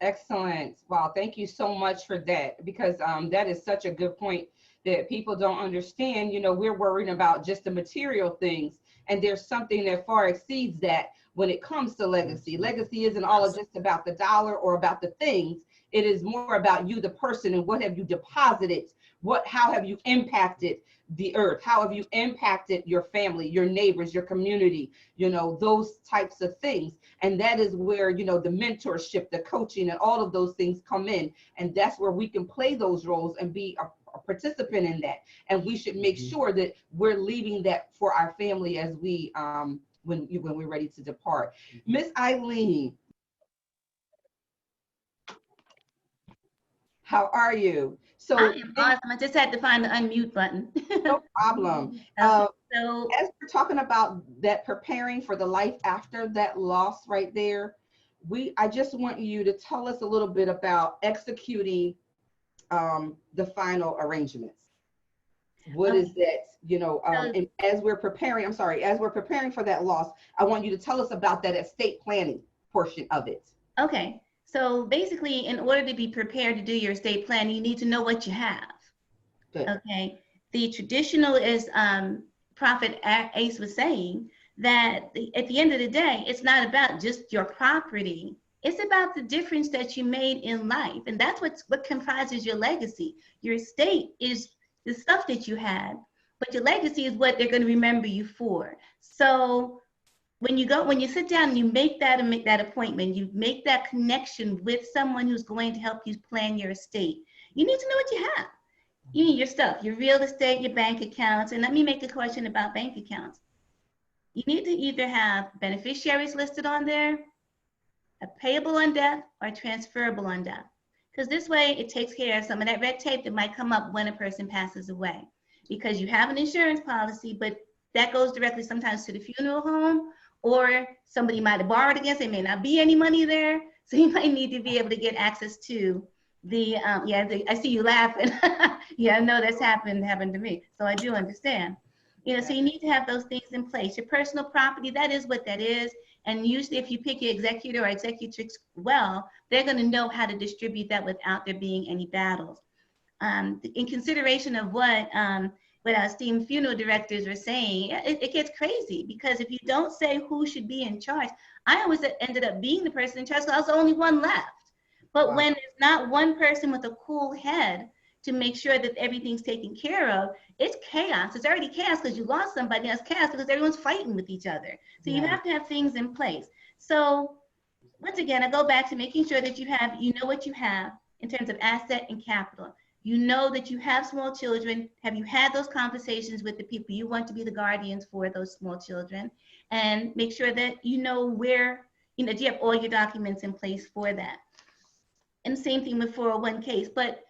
Excellent. Wow. Thank you so much for that, because that is such a good point that people don't understand. We're worrying about just the material things, and there's something that far exceeds that when it comes to legacy. Legacy isn't all just about the dollar or about the things. It is more about you, the person, and what have you deposited? How have you impacted the earth? How have you impacted your family, your neighbors, your community, those types of things. And that is where, the mentorship, the coaching, and all of those things come in. And that's where we can play those roles and be a participant in that. And we should make sure that we're leaving that for our family as we, when we're ready to depart. Miss Eileen, how are you? So I am awesome. I just had to find the unmute button. No problem. So as we're talking about that, preparing for the life after that loss right there, I just want you to tell us a little bit about executing the final arrangements. What is that, and as we're preparing for that loss, I want you to tell us about that estate planning portion of it. Okay. So basically, in order to be prepared to do your estate planning, you need to know what you have. Good. Okay. The traditional is Prophet Ace was saying that at the end of the day, it's not about just your property. It's about the difference that you made in life. And that's what comprises your legacy. Your estate is the stuff that you had, but your legacy is what they're going to remember you for. So when you sit down and you make that appointment, you make that connection with someone who's going to help you plan your estate. You need to know what you have. You need your stuff, your real estate, your bank accounts. And let me make a question about bank accounts. You need to either have beneficiaries listed on there, a payable on death, or transferable on death. Because this way it takes care of some of that red tape that might come up when a person passes away. Because you have an insurance policy, but that goes directly sometimes to the funeral home, or somebody might have borrowed against, there may not be any money there. So you might need to be able to get access to the, I see you laughing. Yeah, I know that's happened to me. So I do understand. So you need to have those things in place. Your personal property, that is what that is. And usually if you pick your executor or executrix well, they're going to know how to distribute that without there being any battles. In consideration of what our esteemed funeral directors were saying, it gets crazy, because if you don't say who should be in charge, I always ended up being the person in charge because I was the only one left. But when there's not one person with a cool head to make sure that everything's taken care of, it's chaos. It's already chaos because you lost somebody. It's chaos because everyone's fighting with each other. So you have to have things in place. So once again, I go back to making sure that you know what you have in terms of asset and capital. You know that you have small children. Have you had those conversations with the people you want to be the guardians for those small children? And make sure that you know where, do you have all your documents in place for that? And same thing with 401ks. But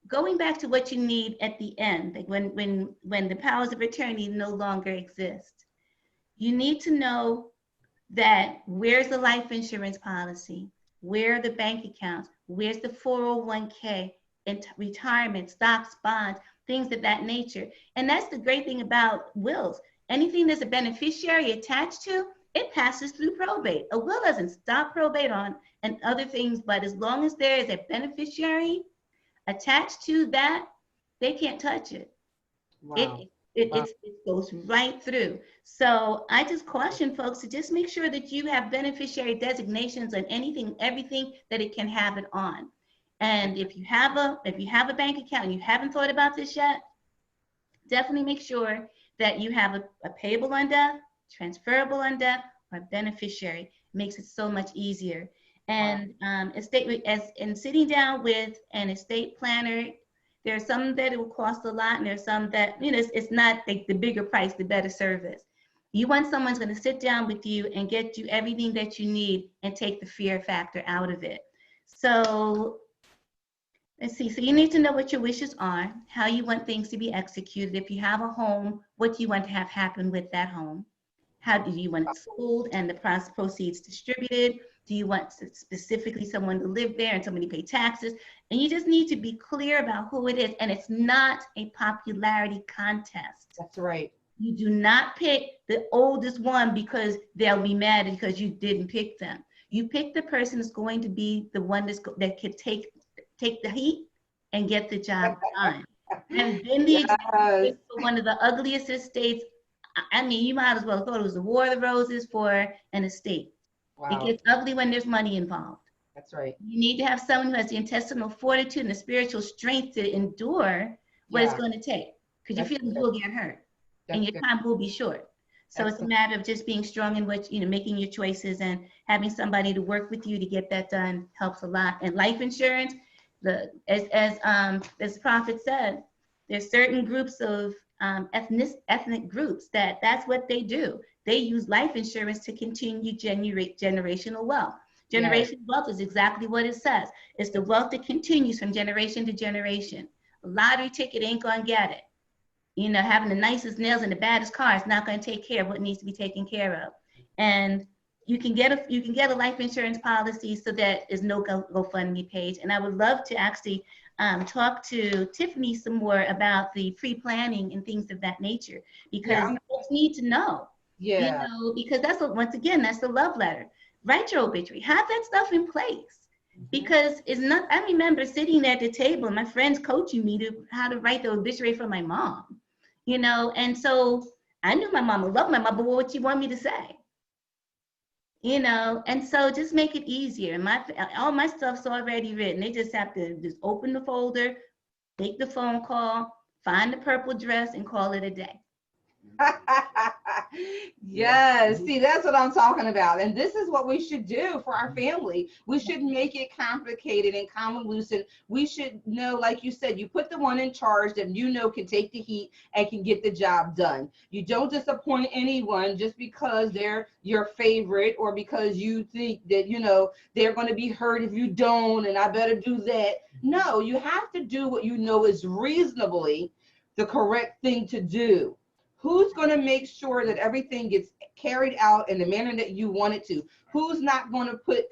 going back to what you need at the end, like when the powers of attorney no longer exist, you need to know that where's the life insurance policy, where are the bank accounts, where's the 401k, and retirement, stocks, bonds, things of that nature. And that's the great thing about wills. Anything there's a beneficiary attached to, it passes through probate. A will doesn't stop probate on and other things, but as long as there is a beneficiary attached to that, they can't touch it. Wow. It goes right through. So I just caution folks to just make sure that you have beneficiary designations on anything, everything that it can have it on. And if you have a bank account and you haven't thought about this yet, definitely make sure that you have a payable on death, transferable on death, or beneficiary. It makes it so much easier. And in sitting down with an estate planner, there are some that it will cost a lot, and there's some that, it's not like the bigger price, the better service. You want someone's going to sit down with you and get you everything that you need and take the fear factor out of it. So let's see. So you need to know what your wishes are, how you want things to be executed. If you have a home, what do you want to have happen with that home? How do you want it sold and the proceeds distributed? Do you want specifically someone to live there and somebody pay taxes? And you just need to be clear about who it is. And it's not a popularity contest. That's right. You do not pick the oldest one because they'll be mad because you didn't pick them. You pick the person that's going to be the one that could take the heat and get the job done. And then the example for one of the ugliest estates, I mean, you might as well have thought it was the War of the Roses for an estate. Wow. It gets ugly when there's money involved. That's right. You need to have someone who has the intestinal fortitude and the spiritual strength to endure what it's going to take. Because you feel you will get hurt and your time will be short. So it's a matter of just being strong in what, making your choices, and having somebody to work with you to get that done helps a lot. And life insurance, as the prophet said, there's certain groups of ethnic groups that's what they do. They use life insurance to continue generational wealth. Generational wealth is exactly what it says. It's the wealth that continues from generation to generation. A lottery ticket ain't gonna get it. Having the nicest nails and the baddest car is not gonna take care of what needs to be taken care of. And you can get a life insurance policy so that there's no GoFundMe page. And I would love to actually talk to Tiffany some more about the pre-planning and things of that nature, because folks need to know. Yeah. Because once again, that's the love letter. Write your obituary. Have that stuff in place. Because it's not, I remember sitting at the table and my friends coaching me how to write the obituary for my mom, and so I knew my mom, I loved my mom, but what would she want me to say? And so just make it easier. All my stuff's already written. They just have to just open the folder, make the phone call, find the purple dress, and call it a day. Yes, see, that's what I'm talking about. And this is what we should do for our family. We shouldn't make it complicated and convoluted. We should know, like you said, you put the one in charge that you know can take the heat and can get the job done. You don't disappoint anyone just because they're your favorite or because you think that, you know, they're going to be hurt if you don't, and I better do that. No, you have to do what you know is reasonably the correct thing to do. Who's going to make sure that everything gets carried out in the manner that you want it to? Who's not going to put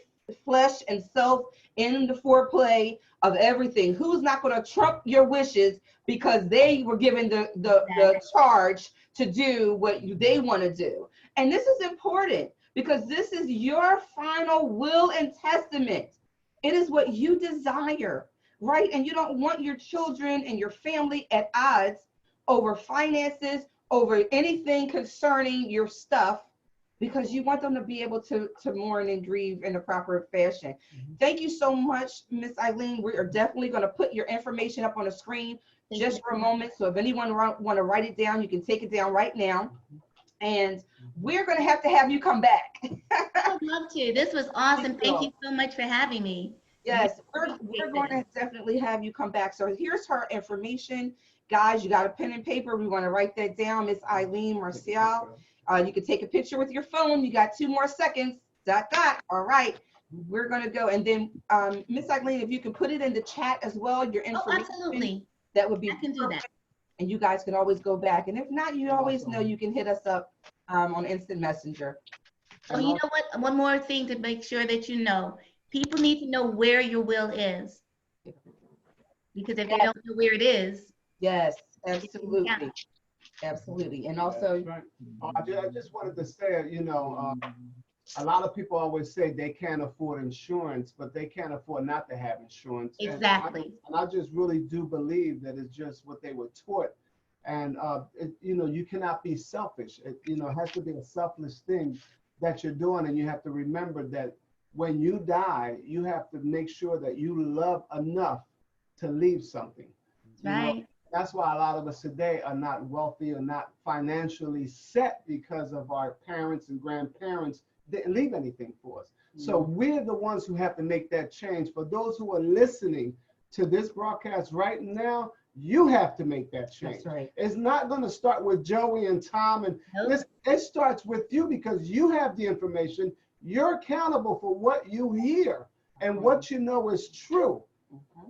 flesh and self in the foreplay of everything? Who's not going to trump your wishes because they were given the charge to do what they want to do? And this is important because this is your final will and testament. It is what you desire, right? And you don't want your children and your family at odds over finances, over anything concerning your stuff, because you want them to be able to mourn and grieve in a proper fashion. Thank you so much, Miss Eileen. We are definitely going to put your information up on the screen just for a moment. So if anyone want to write it down, you can take it down right now. And we're going to have you come back. I would love to. This was awesome. Thank you so much for having me. Yes, we're going to definitely have you come back. So here's her information. Guys, you got a pen and paper. We want to write that down. Miss Eileen Marcial. You can take a picture with your phone. You got 2 more seconds. ... All right. We're going to go. And then Miss Eileen, if you can put it in the chat as well, your information. Oh, absolutely. That would be I can do that. And you guys can always go back. And if not, you always know you can hit us up on Instant Messenger. Oh, you know what? One more thing to make sure that you know. People need to know where your will is. Because if they don't know where it is. Yes, absolutely. Absolutely. And also, right. I just wanted to say, you know, a lot of people always say they can't afford insurance, but they can't afford not to have insurance. Exactly. And I just really do believe that it's just what they were taught. And, you know, you cannot be selfish. You know, it has to be a selfless thing that you're doing. And you have to remember that when you die, you have to make sure that you love enough to leave something. Right. You know? That's why a lot of us today are not wealthy or not financially set because of our parents and grandparents didn't leave anything for us. So we're the ones who have to make that change. For those who are listening to this broadcast right now, you have to make that change. That's right. It's not going to start with Joey and Tom. And Nope. it starts with you because you have the information. You're accountable for what you hear and what you know is true,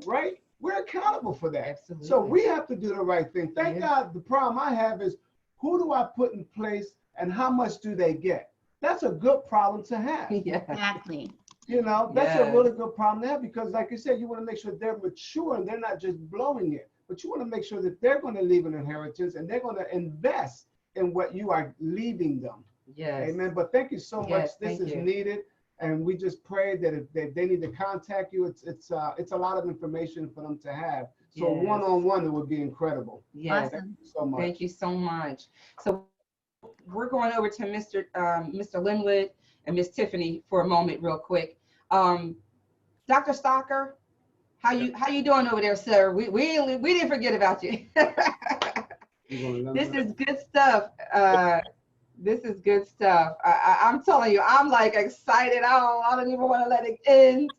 right? We're accountable for that. Absolutely. So we have to do the right thing. Thank God the problem I have is who do I put in place and how much do they get? That's a good problem to have. Yeah. Exactly. You know, that's Yes. a really good problem to have because like you said, you want to make sure they're mature and they're not just blowing it, but you want to make sure that they're going to leave an inheritance and they're going to invest in what you are leaving them. Yes. Amen. But thank you so much. Yes, This thank is you. needed. And we just pray that if they need to contact you, it's a lot of information for them to have. So Yes. one-on-one, it would be incredible. Yes. Awesome. Thank you so much. Thank you so much. So we're going over to Mr. Linwood and Miss Tiffany for a moment, real quick. Dr. Stocker, how you doing over there, sir? We didn't forget about you. This is good stuff. This is good stuff. I'm telling you, I'm like excited. I don't even want to let it end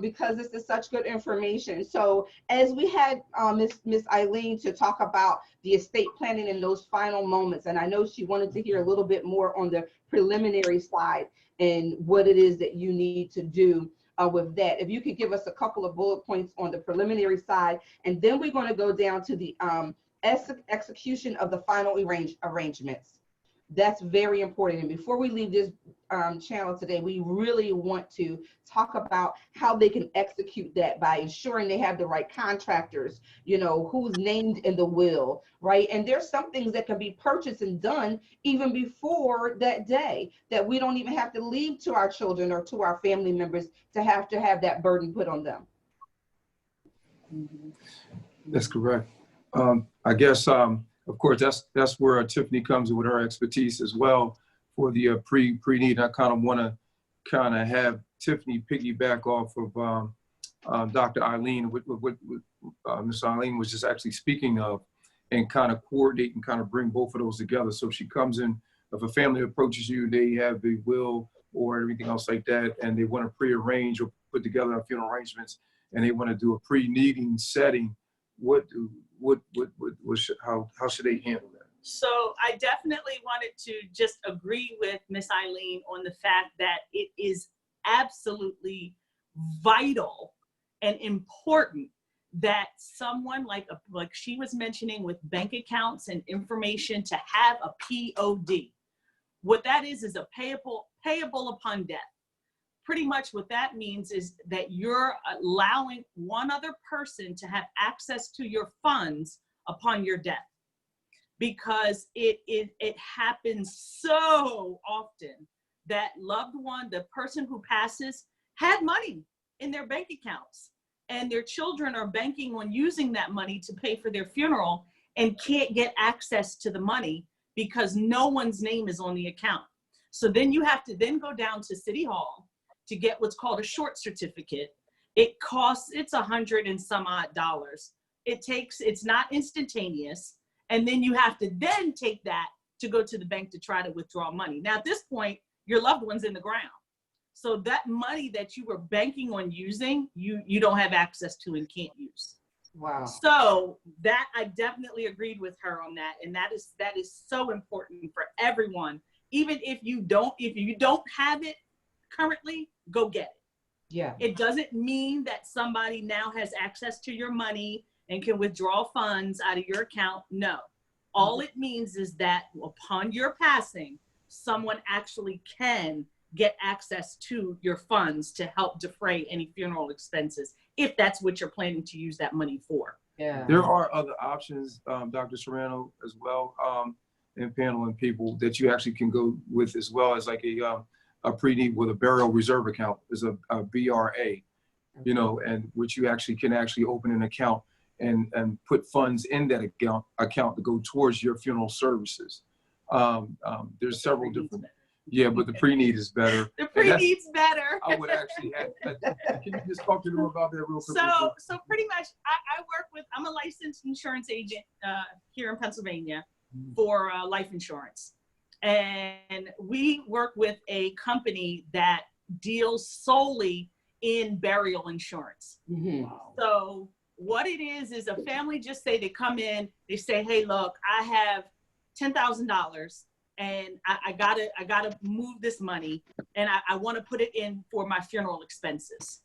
because this is such good information. So as we had Miss Eileen to talk about the estate planning in those final moments, and I know she wanted to hear a little bit more on the preliminary side and what it is that you need to do with that. If you could give us a couple of bullet points on the preliminary side, and then we're going to go down to the execution of the final arrangements. That's very important. And before we leave this channel today, we really want to talk about how they can execute that by ensuring they have the right contractors, you know, who's named in the will, right? And there's some things that can be purchased and done even before that day that we don't even have to leave to our children or to our family members to have that burden put on them. That's correct. I guess, of course, that's where Tiffany comes in with her expertise as well for the pre-need. I kind of want to have Tiffany piggyback off of Dr. Eileen, what Ms. Eileen was just actually speaking of. and kind of coordinate and kind of bring both of those together. So if she comes in, if a family approaches you, they have the will or everything else like that, and they want to prearrange or put together funeral arrangements, and they want to do a pre-needing setting, how should they handle that? So I definitely wanted to just agree with Miss Eileen on the fact that it is absolutely vital and important that someone like she was mentioning with bank accounts and information to have a POD. What that is a payable upon death. Pretty much what that means is that you're allowing one other person to have access to your funds upon your death. Because it happens so often that loved one, the person who passes, had money in their bank accounts, and their children are banking on using that money to pay for their funeral and can't get access to the money because no one's name is on the account. So then you have to then go down to City Hall to get what's called a short certificate. It costs, it's $100 and some odd. It's not instantaneous. And then you have to then take that to go to the bank to try to withdraw money. Now, at this point, your loved one's in the ground. So that money that you were banking on using, you don't have access to and can't use. Wow. So that I definitely agreed with her on that. And that is so important for everyone. Even if you don't have it currently, go get it. Yeah. It doesn't mean that somebody now has access to your money and can withdraw funds out of your account. No. All it means is that upon your passing, someone actually can get access to your funds to help defray any funeral expenses, if that's what you're planning to use that money for. Yeah. There are other options, Dr. Serrano, as well, in panel and people that you actually can go with, as well as like a pre-need with a burial reserve account, is a BRA, you know, and which you actually can open an account and put funds in that account to go towards your funeral services. There's several different. Yeah, but the pre-need is better. The pre-need's better. I would actually have, can you just talk to them about that real quick? So pretty much I work with, I'm a licensed insurance agent here in Pennsylvania for life insurance. And we work with a company that deals solely in burial insurance. Mm-hmm. So what it is a family, just say they come in, they say, hey, look, I have $10,000 and I gotta move this money and I want to put it in for my funeral expenses.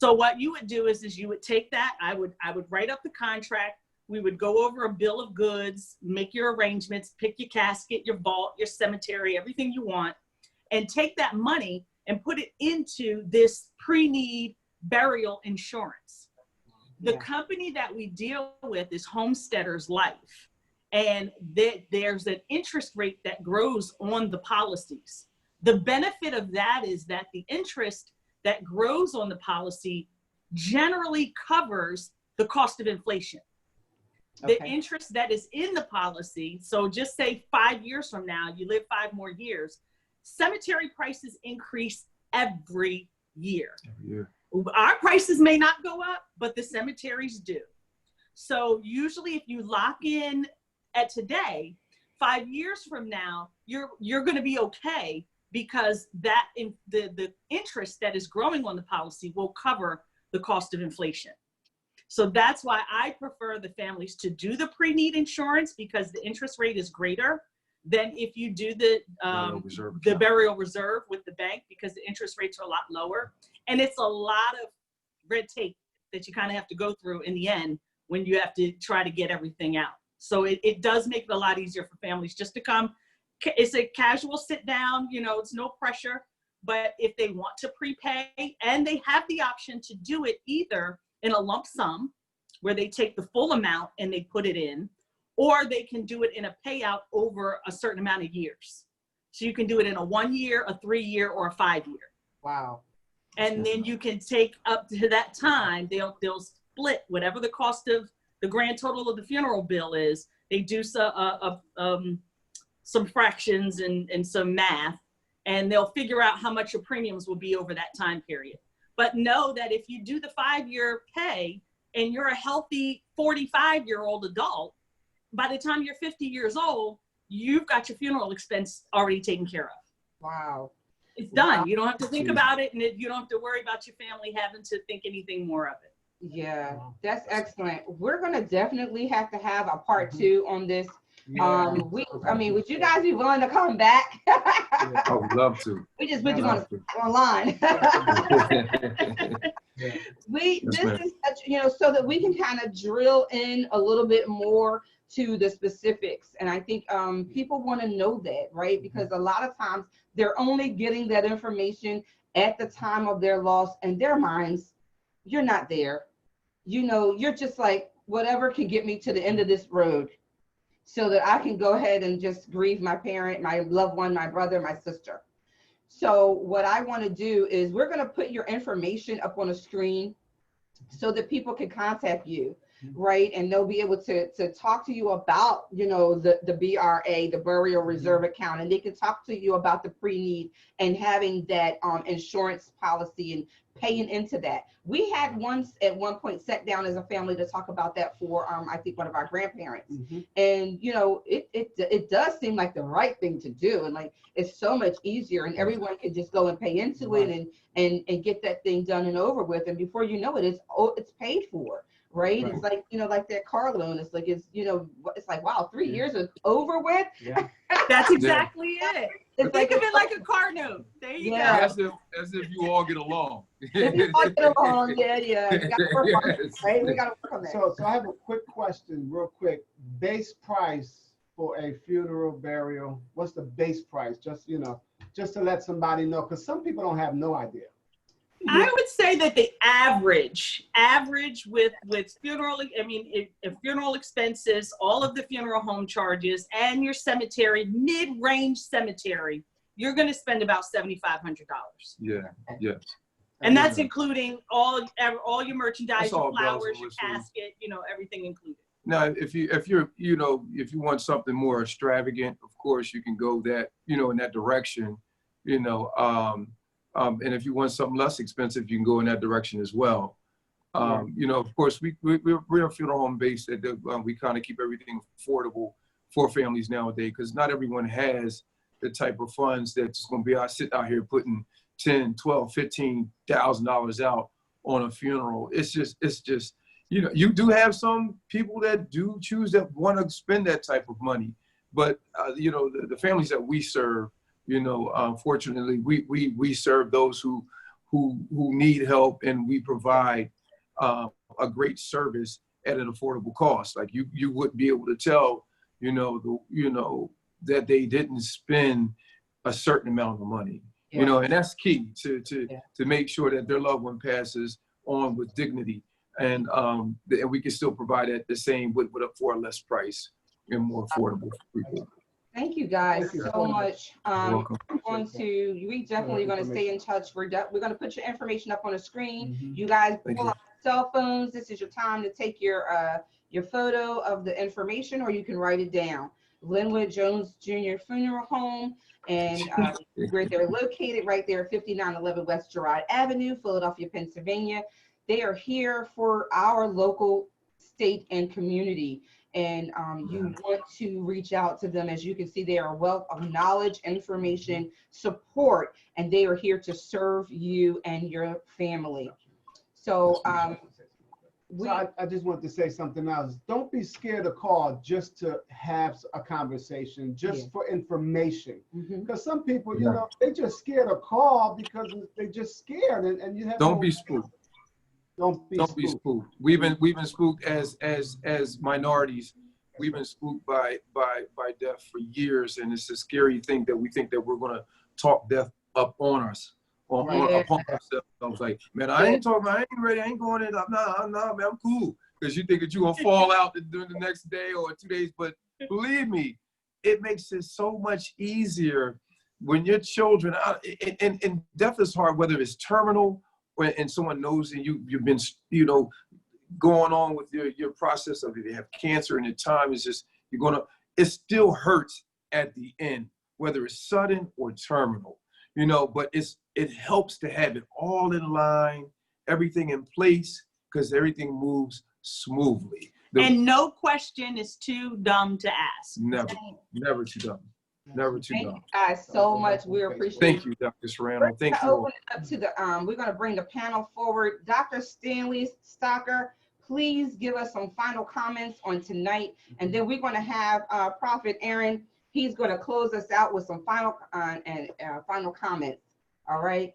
So what you would do is you would take that, I would write up the contract, we would go over a bill of goods, make your arrangements, pick your casket, your vault, your cemetery, everything you want, and take that money and put it into this pre-need burial insurance. The company that we deal with is Homesteaders Life. And there's an interest rate that grows on the policies. The benefit of that is that the interest that grows on the policy generally covers the cost of inflation. Okay. The interest that is in the policy, so just say 5 years from now, you live 5 more years, cemetery prices increase every year. Every year. Our prices may not go up, but the cemeteries do. So usually if you lock in at today, 5 years from now, you're going to be okay, because that the interest that is growing on the policy will cover the cost of inflation. So that's why I prefer the families to do the pre-need insurance, because the interest rate is greater than if you do the burial reserve with the bank, because the interest rates are a lot lower. And it's a lot of red tape that you kind of have to go through in the end when you have to try to get everything out. So it does make it a lot easier for families just to come. It's a casual sit down, you know, it's no pressure. But if they want to prepay, and they have the option to do it either in a lump sum, where they take the full amount and they put it in, or they can do it in a payout over a certain amount of years. So you can do it in a 1 year, a 3 year, or a 5 year. Wow. And then you can take up to that time, they'll split whatever the cost of the grand total of the funeral bill is. They do some fractions and some math, and they'll figure out how much your premiums will be over that time period. But know that if you do the 5 year pay and you're a healthy 45-year-old adult, by the time you're 50 years old, you've got your funeral expense already taken care of. Wow. It's done. Wow. You don't have to think about it, and you don't have to worry about your family having to think anything more of it. Yeah, that's excellent. We're gonna definitely have to have a part 2 on this. I mean, would you guys be willing to come back? I would love to. We just put you Love online. This ma'am. is such, you know, so that we can kind of drill in a little bit more to the specifics. And I think people want to know that, right? Because a lot of times they're only getting that information at the time of their loss, and their minds, you're not there. You know, you're just like, whatever can get me to the end of this road so that I can go ahead and just grieve my parent, my loved one, my brother, my sister. So what I want to do is we're going to put your information up on a screen so that people can contact you, right? And they'll be able to talk to you about, you know, the BRA, the burial reserve account, and they can talk to you about the pre-need and having that insurance policy and paying into that. We had once at one point sat down as a family to talk about that for I think one of our grandparents. And you know, it does seem like the right thing to do, and like it's so much easier, and everyone can just go and pay into it and get that thing done and over with, and before you know it, it's paid for. Right? It's like, you know, like that car loan. It's like, it's, you know, it's like, wow, 3 years is over with. That's exactly it. It's Think of it like a car note. There you go. As if you all get along. If you all get along, yeah. We gotta work on it, right? We gotta work on that. So I have a quick question, real quick. Base price for a funeral burial. What's the base price? Just, you know, just to let somebody know, because some people don't have no idea. I would say that the average with funeral, I mean, if funeral expenses, all of the funeral home charges, and your cemetery, mid-range cemetery, you're going to spend about $7,500. Yeah. Yes. And that's including all your merchandise, That's your all bells and flowers, your whistles. casket, you know, everything included. Now, if you want something more extravagant, of course you can go that, you know, in that direction, you know. And if you want something less expensive, you can go in that direction as well. You know, of course, we're a funeral home based that we kind of keep everything affordable for families nowadays, because not everyone has the type of funds that's going to be sitting out here putting $10,000, $12,000, $15,000 out on a funeral. It's just, you know, you do have some people that do choose that want to spend that type of money, but you know, the families that we serve, you know, fortunately, we serve those who need help, and we provide a great service at an affordable cost. Like you wouldn't be able to tell, you know, that they didn't spend a certain amount of money, you know, and that's key to make sure that their loved one passes on with dignity, and we can still provide it the same for a less price and more affordable for people. Thank you guys so much. welcome. We definitely going to stay in touch. We're going to put your information up on the screen. You guys pull out cell phones. This is your time to take your photo of the information, or you can write it down. Linwood Jones Jr. Funeral Home, and where they're located right there, 5911 West Girard Avenue, Philadelphia, Pennsylvania. They are here for our local, state, and community. And you want to reach out to them. As you can see, they are a wealth of knowledge, information, support, and they are here to serve you and your family. So I just want to say something else. Don't be scared to call just to have a conversation, just for information. Because some people, you know, they just scared to call because they just scared, and you have. Don't be spooked. Don't be spooked. We've been spooked as minorities. We've been spooked by death for years, and it's a scary thing that we think that we're gonna talk death up on us, upon ourselves. Like, man, I ain't ready. I ain't going in. I'm not, man. I'm cool. Because you think that you're gonna fall out during the next day or 2 days, but believe me, it makes it so much easier when your children. And death is hard, whether it's terminal. And someone knows that you've been, you know, going on with your process of it. They have cancer, and the time is just, it still hurts at the end, whether it's sudden or terminal, you know, but it helps to have it all in line, everything in place, because everything moves smoothly. And no question is too dumb to ask. Never, never too dumb. Never too Thank dumb. you guys so much. We appreciate Thank it. you, Dr. Serrano. We're Thank gonna you. open it up to the we're gonna bring the panel forward. Dr. Stanley Stocker, please give us some final comments on tonight, and then we're gonna have Prophet Aaron. He's gonna close us out with some final final comments. All right.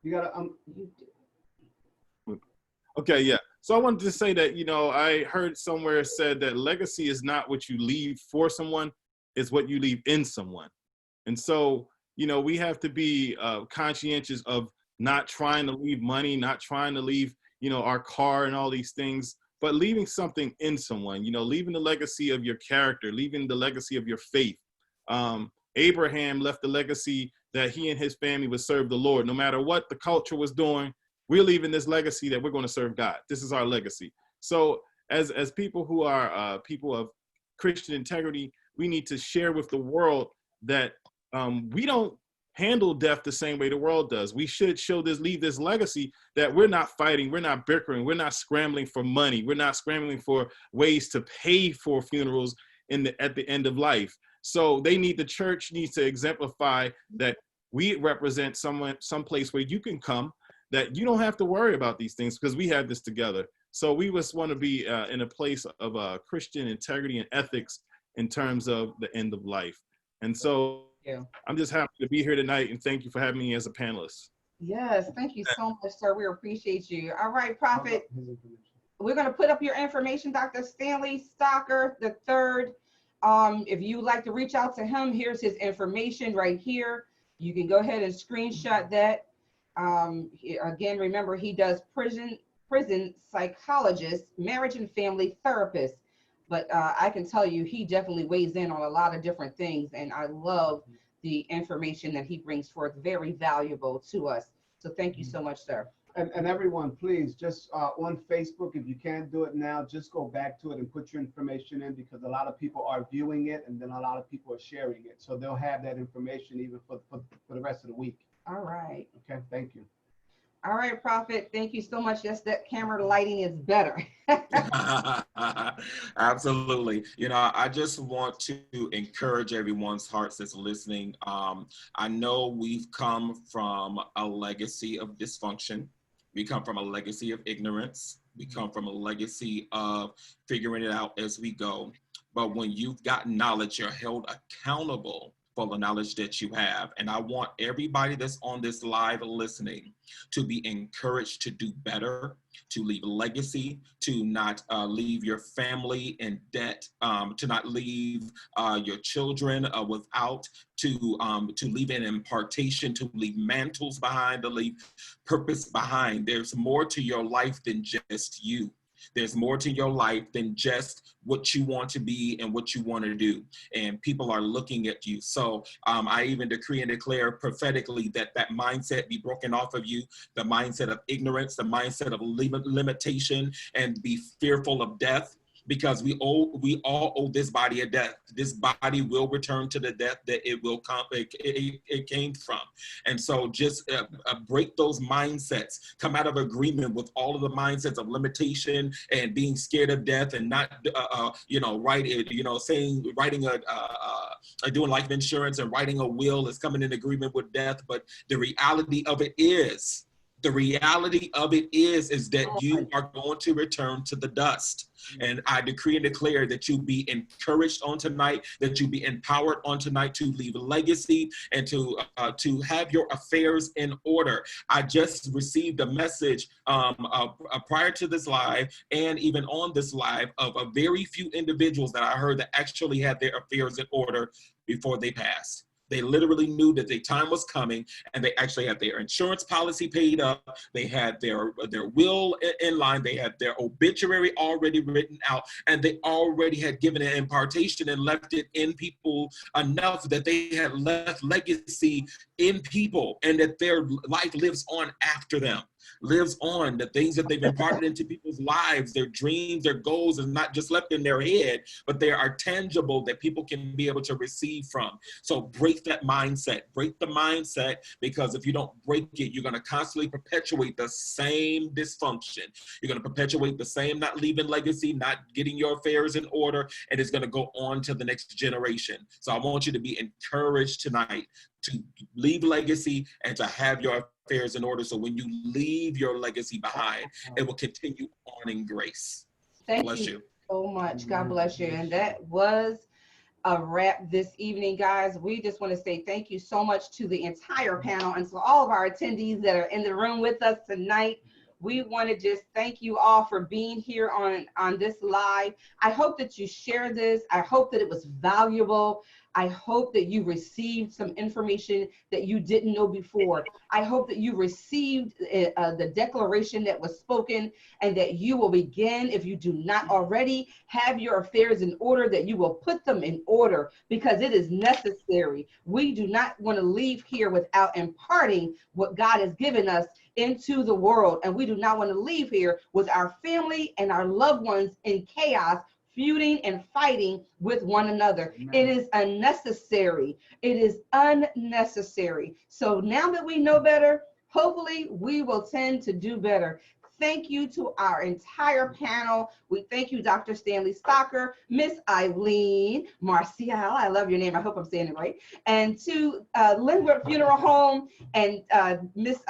You gotta Okay, yeah. So I wanted to say that, you know, I heard somewhere said that legacy is not what you leave for someone, it's what you leave in someone. And so, you know, we have to be conscientious of not trying to leave money, not trying to leave, you know, our car and all these things, but leaving something in someone, you know, leaving the legacy of your character, leaving the legacy of your faith. Abraham left the legacy that he and his family would serve the Lord. No matter what the culture was doing, we're leaving this legacy that we're going to serve God. This is our legacy. So as people who are people of Christian integrity, we need to share with the world that we don't handle death the same way the world does. We should leave this legacy that we're not fighting, we're not bickering, we're not scrambling for money, we're not scrambling for ways to pay for funerals at the end of life. So the church needs to exemplify that we represent some place where you can come, that you don't have to worry about these things because we have this together. So we just want to be in a place of Christian integrity and ethics in terms of the end of life. And so I'm just happy to be here tonight, and thank you for having me as a panelist. Yes, thank you so much, sir. We appreciate you. All right, Prophet, we're going to put up your information, Dr. Stanley Stocker III. If you'd like to reach out to him, here's his information right here. You can go ahead and screenshot that. Again, remember, he does prison psychologist, marriage and family therapist. But I can tell you, he definitely weighs in on a lot of different things. And I love the information that he brings forth, very valuable to us. So thank you so much, sir. And everyone, please, just on Facebook, if you can't do it now, just go back to it and put your information in, because a lot of people are viewing it and then a lot of people are sharing it. So they'll have that information even for the rest of the week. All right. Okay, thank you. All right, Prophet, thank you so much. Yes, that camera lighting is better. Absolutely. You know, I just want to encourage everyone's hearts that's listening. I know we've come from a legacy of dysfunction. We come from a legacy of ignorance. We come from a legacy of figuring it out as we go. But when you've got knowledge, you're held accountable for the knowledge that you have. And I want everybody that's on this live listening to be encouraged to do better, to leave legacy, to not leave your family in debt, to not leave your children without, to leave an impartation, to leave mantles behind, to leave purpose behind. There's more to your life than just you. There's more to your life than just what you want to be and what you want to do. And people are looking at you. So I even decree and declare prophetically that that mindset be broken off of you, the mindset of ignorance, the mindset of limitation, and be fearful of death. Because we all owe this body a death. This body will return to the death that it came from. And so just break those mindsets, come out of agreement with all of the mindsets of limitation and being scared of death, and not doing life insurance and writing a will is coming in agreement with death. But the reality of it is that you are going to return to the dust. And I decree and declare that you be encouraged on tonight, that you be empowered on tonight to leave legacy and to have your affairs in order. I just received a message prior to this live and even on this live of a very few individuals that I heard that actually had their affairs in order before they passed. They literally knew that their time was coming, and they actually had their insurance policy paid up. They had their will in line. They had their obituary already written out, and they already had given an impartation and left it in people enough that they had left legacy in people, and that their life lives on after them. lives on. The things that they've imparted into people's lives, their dreams, their goals is not just left in their head, but they are tangible that people can be able to receive from. So break that mindset, break the mindset, because if you don't break it, you're going to constantly perpetuate the same dysfunction. You're going to perpetuate the same not leaving legacy, not getting your affairs in order, and it's going to go on to the next generation. So I want you to be encouraged tonight to leave legacy and to have your affairs in order. So when you leave your legacy behind, it will continue on in grace. Thank Bless you so much. God bless you. And that was a wrap this evening, guys. We just want to say thank you so much to the entire panel and to all of our attendees that are in the room with us tonight. We want to just thank you all for being here on this live. I hope that you share this. I hope that it was valuable. I hope that you received some information that you didn't know before. I hope that you received the declaration that was spoken, and that you will begin, if you do not already have your affairs in order, that you will put them in order, because it is necessary. We do not want to leave here without imparting what God has given us into the world. And we do not want to leave here with our family and our loved ones in chaos, feuding and fighting with one another. Amen. It is unnecessary. It is unnecessary. So now that we know better, hopefully we will tend to do better. Thank you to our entire panel. We thank you, Dr. Stanley Stocker, Miss Eileen Marcial, I love your name, I hope I'm saying it right, and to Linwood Funeral Home and Miss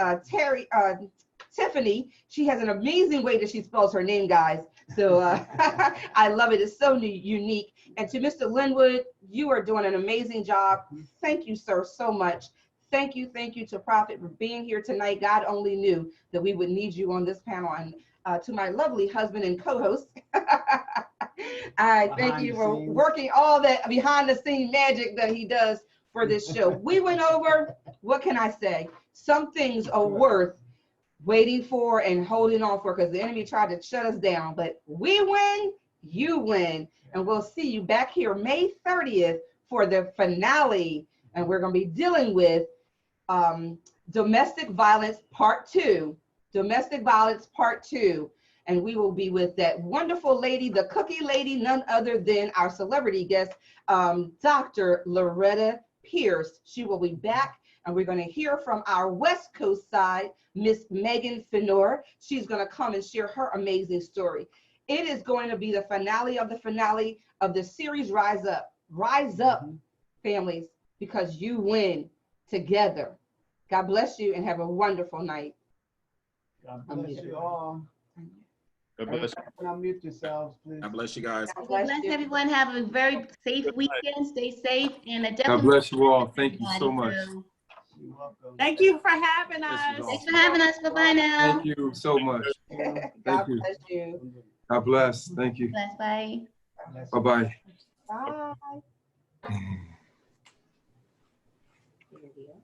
Tiffany. She has an amazing way that she spells her name, guys. So I love it. It's so unique. And to Mr. Linwood, you are doing an amazing job. Thank you, sir, so much. Thank you to Prophet for being here tonight. God only knew that we would need you on this panel. And to my lovely husband and co-host, I thank you for working all that behind the scene magic that he does for this show. We went over, what can I say? Some things are worth waiting for and holding on for, because the enemy tried to shut us down. But we win, you win. And we'll see you back here May 30th for the finale. And we're going to be dealing with domestic violence part 2. Domestic violence part 2. And we will be with that wonderful lady, the cookie lady, none other than our celebrity guest, Dr. Loretta Pierce. She will be back. And we're going to hear from our West Coast side, Miss Megan Fenor. She's going to come and share her amazing story. It is going to be the finale of the series Rise Up. Rise up, families, because you win together. God bless you and have a wonderful night. God bless you all. God bless you. Unmute yourselves, please. God bless you guys. God bless everyone. Have a very safe weekend. Stay safe. And God bless you all. Thank you so much. You're welcome. Thank you for having us. Thanks for having us. Bye-bye now. Thank you so much. God bless you. God bless. Thank you. Bless. Bye. Bye-bye. Bye. Here we go.